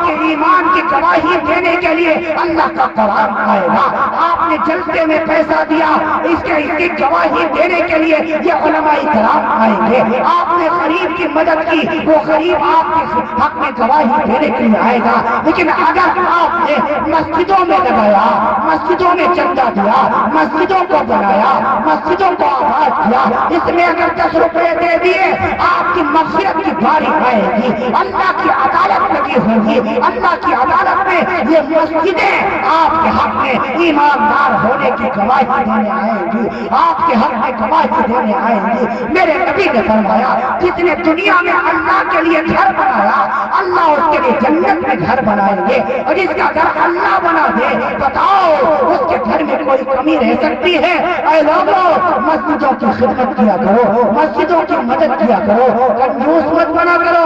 کے ایمان کی گواہی دینے کے لیے اللہ کا قرآن آئے گا. آپ نے جلسے میں پیسہ دیا، اس کی گواہی دینے کے لیے یہ علماء کرام آئیں گے. آپ نے غریب کی مدد کی، وہ غریب آپ کے حق میں گواہی دینے کے لیے آئے گا. لیکن اگر آپ نے مسجدوں میں لگایا، مسجدوں میں چندہ دیا، مسجدوں کو بنایا، مسجدوں کو آباد کیا، اس میں اگر 10 روپے دے دیے آپ کی مغفرت کی باری آئے گی، اللہ کی عدالت لگی ہوگی. اللہ کی عدالت میں یہ مسجدیں آپ کے حق میں ایماندار ہونے کی گواہی دینے آئیں گی، آپ کے حق میں گواہی دینے آئیں گی. میرے نبی نے فرمایا جس نے دنیا میں اللہ کے لیے گھر بنایا اللہ اس کے لیے جنت میں گھر بنائیں گے. اور جس کا گھر اللہ بنا دے بتاؤ اس کے گھر میں کوئی کمی رہ سکتی ہے؟ اے لوگوں مسجدوں کی خدمت کیا کرو، مسجدوں کی مدد کیا کرو، کنجوس مت بنا کرو.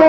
2,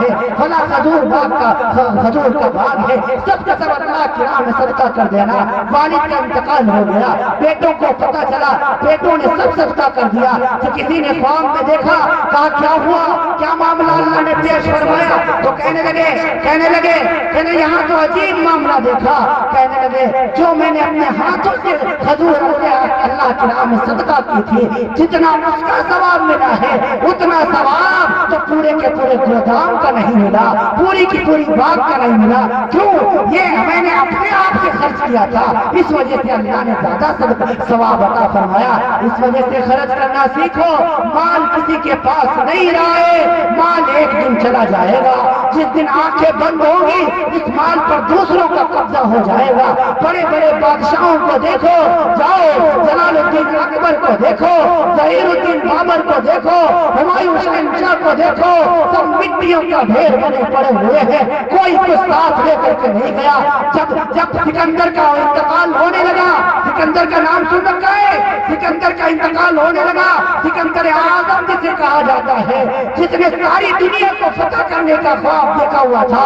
ہے، فلاں کھجور کا باغ ہے، سب کا سب اللہ کی راہ میں صدقہ کر دینا۔ والد کا انتقال ہو گیا، بیٹوں کو پتہ چلا، بیٹوں نے سب صدقہ کر دیا۔ تو کسی نے خواب میں دیکھا، کہا کیا ہوا، کیا معاملہ اللہ نے پیش فرمایا؟ تو کہنے لگے یہاں تو عجیب معاملہ دیکھا۔ کہنے لگے جو میں نے اپنے ہاتھوں سے کھجور اللہ کی راہ میں صدقہ کی تھی، جتنا اس کا ثواب ملا ہے اتنا ثواب تو پورے کے پورے گودام کا نہیں ملا، پوری کی پوری باغ کا نہیں ملا۔ کیوں؟ یہ میں نے اپنے آپ سے خرچ کیا تھا، اس وجہ سے اللہ نے زیادہ ثواب عطا فرمایا۔ اس وجہ سے خرچ کرنا سیکھو۔ مال کسی کے پاس نہیں رہا ہے، مال ایک دن چلا جائے گا۔ جس دن آنکھیں بند ہوں گی اس مال پر دوسروں کا قبضہ ہو جائے گا۔ بڑے بڑے بادشاہوں کو دیکھو، جاؤ جلال الدین اکبر کو دیکھو، ظہیر الدین بابر کو دیکھو، ہمایوں شہنشاہ کو دیکھو، سب مٹیوں کا ڈھیر بنے پڑے ہوئے ہیں، کوئی کچھ ساتھ لے کر کے نہیں گیا۔ جب سکندر کا انتقال ہونے لگا، سکندر کا نام سن رکھا ہے، سکندر کا انتقال ہونے لگا، سکندر اعظم جسے کہا جاتا ہے، جس نے ساری دنیا کو فتح کرنے کا خواب دیکھا ہوا تھا،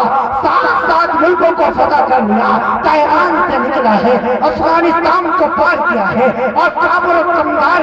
7 ملکوں کو فتح کر لیا، تہران سے نکلا ہے، افغانستان کو پار کیا ہے، اور کابل و قندھار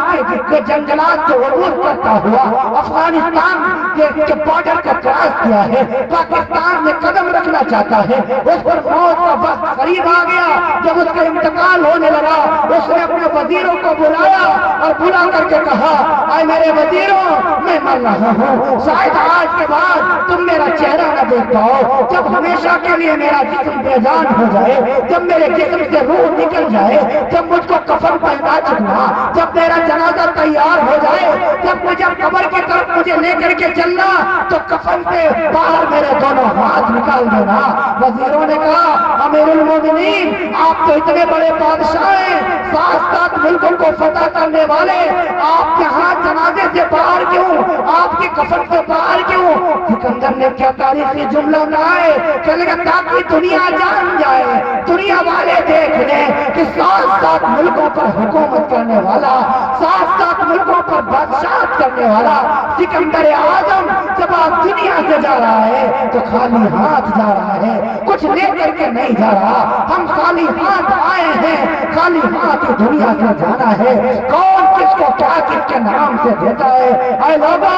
کے جنگلات کو عبور کرتا ہوا افغانستان کے بارڈر کا کراس کیا ہے، پاکستان میں قدم رکھنا چاہتا ہے۔ اس پر موت کا وقت قریب آ گیا۔ جب اس کا انتقال ہونے لگا اس نے اپنے وزیروں کو بلایا اور بلا کر کے کہا، اے میرے وزیروں، میں مر رہا ہوں، شاید آج کے بعد تم میرا چہرہ نہ دیکھ پاؤ۔ جب ہمیشہ کے لیے میرا جسم بے جان ہو جائے، جب میرے جسم سے روح نکل جائے، جب مجھ کو کفن پہنا چکنا، جب میرا جنازہ تیار ہو جائے، جب قبر کی طرف مجھے لے کر کے چلنا، تو کفن سے باہر میرے دونوں ہاتھ نکال دینا۔ وزیروں نے کہا، امیر المومنین، آپ تو اتنے بڑے بادشاہ ہیں، 7 ملکوں کو فتح کرنے والے، آپ یہاں جنازے سے باہر کیوں، آپ کے کفن سے باہر کیوں؟ سکندر نے کیا تاریخی جملہ کہا ہے، کہنے لگا تاکہ دنیا جان جائے، دنیا والے دیکھ لیں کہ 7 ملکوں پر حکومت کرنے والا، 7 ملکوں پر بادشاہت کرنے والا سکندر اعظم جب آپ دنیا سے جا رہا ہے تو خالی ہاتھ جا رہا ہے، کچھ لے کر کے نہیں جا رہا۔ ہم خالی ہاتھ آئے ہیں، خالی ہاتھ دنیا سے جانا ہے۔ کون کس کو کیا کس کے نام سے دیتا ہے؟ اے لوگوں،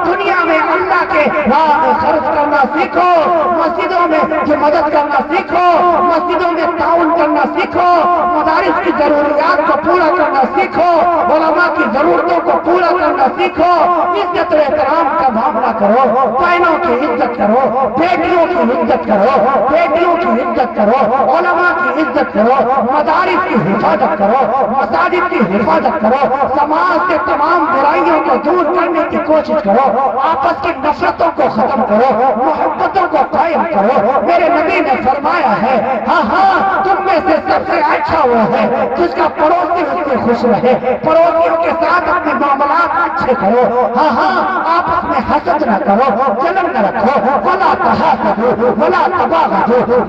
دنیا میں اللہ کے راہ میں خرچ کرنا سیکھو، مسجدوں میں مدد کرنا سیکھو، مسجدوں میں تعاون کرنا سیکھو، مدارس کی ضروریات کو پورا کرنا سیکھو، علماء کی ضرورتوں کو پورا کرنا سیکھو، عزت و احترام کا معاملہ کرو، بہنوں کی عزت کرو، بیٹیوں کی عزت کرو، بیٹیوں کی عزت کرو، علماء کی عزت کرو، مدارس کی حفاظت کرو، مساجد کی حفاظت کرو، سماج سے تمام برائیوں کو دور کرنے کی کوشش کرو، آپس کی نفرتوں کو ختم کرو، محبتوں کو قائم کرو۔ میرے نبی نے فرمایا ہے، ہاں تم میں سے سب سے اچھا وہ ہے جس کا پڑوسی اس سے خوش رہے، پڑوسیوں کے ساتھ اپنے معاملات اچھے کرو، ہاں آپس میں حسد نہ کرو، جلن نہ رکھو، ولا تحاسدوا ولا تباغضوا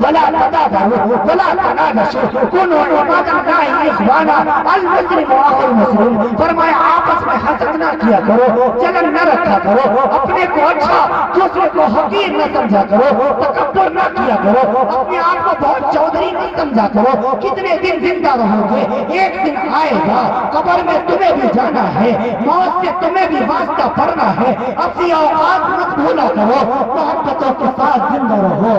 ولا تدابروا ولا تناجشوا كونوا عباد الله اخوانا المسلم اخو المسلم۔ فرمایا آپس میں حسد نہ کیا کرو، جلن نہ رکھا کرو، اپنے کو اچھا دوسرے کو حقیر نہ سمجھا کرو، تکبر نہ کیا کرو، اپنے آپ کو بہت چودھری نہ سمجھا کرو۔ کتنے دن زندہ رہو گے، ایک دن آئے گا، قبر میں تمہیں بھی جانا ہے، موت سے تمہیں بھی واسطہ پڑنا ہے۔ اپنی اوقات مت بھولا کرو، محبتوں کے ساتھ زندہ رہو،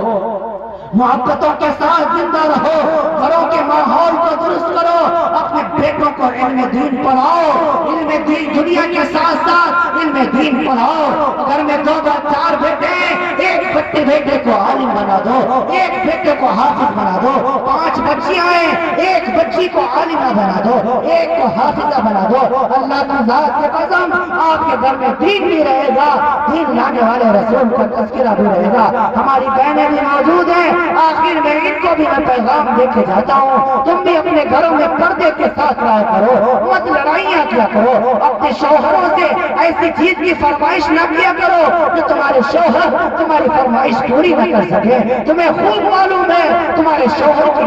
محبتوں کے ساتھ زندہ رہو، گھروں کے ماحول کو درست کرو، اپنے بیٹوں کو علم دین پڑھاؤ، علم دین دنیا کے ساتھ ساتھ علم دین پڑھاؤ۔ گھر میں 2-4 بیٹے، ایک بیٹے کو عالم بنا دو، ایک بیٹے کو حافظ بنا دو، 5 بچیاں ہیں، ایک بچی کو عالمہ بنا دو، ایک کو حافظہ بنا دو۔ اللہ کی ذات کی قسم، آپ کے گھر میں دین بھی رہے گا، دین لانے والے رسول کا تذکرہ بھی رہے گا۔ ہماری بہنیں بھی موجود ہیں، آخر میں ان کو بھی میں پیغام دے کے جاتا ہوں، تم بھی اپنے گھروں میں پردے کے ساتھ رہا کرو، مت لڑائیاں کیا کرو، اپنے شوہروں سے ایسی چیز کی فرمائش نہ کیا کرو کہ تمہارے شوہر تمہاری فرمائش پوری نہ کر سکے۔ تمہیں خوب معلوم ہے تمہارے شوہر کی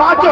5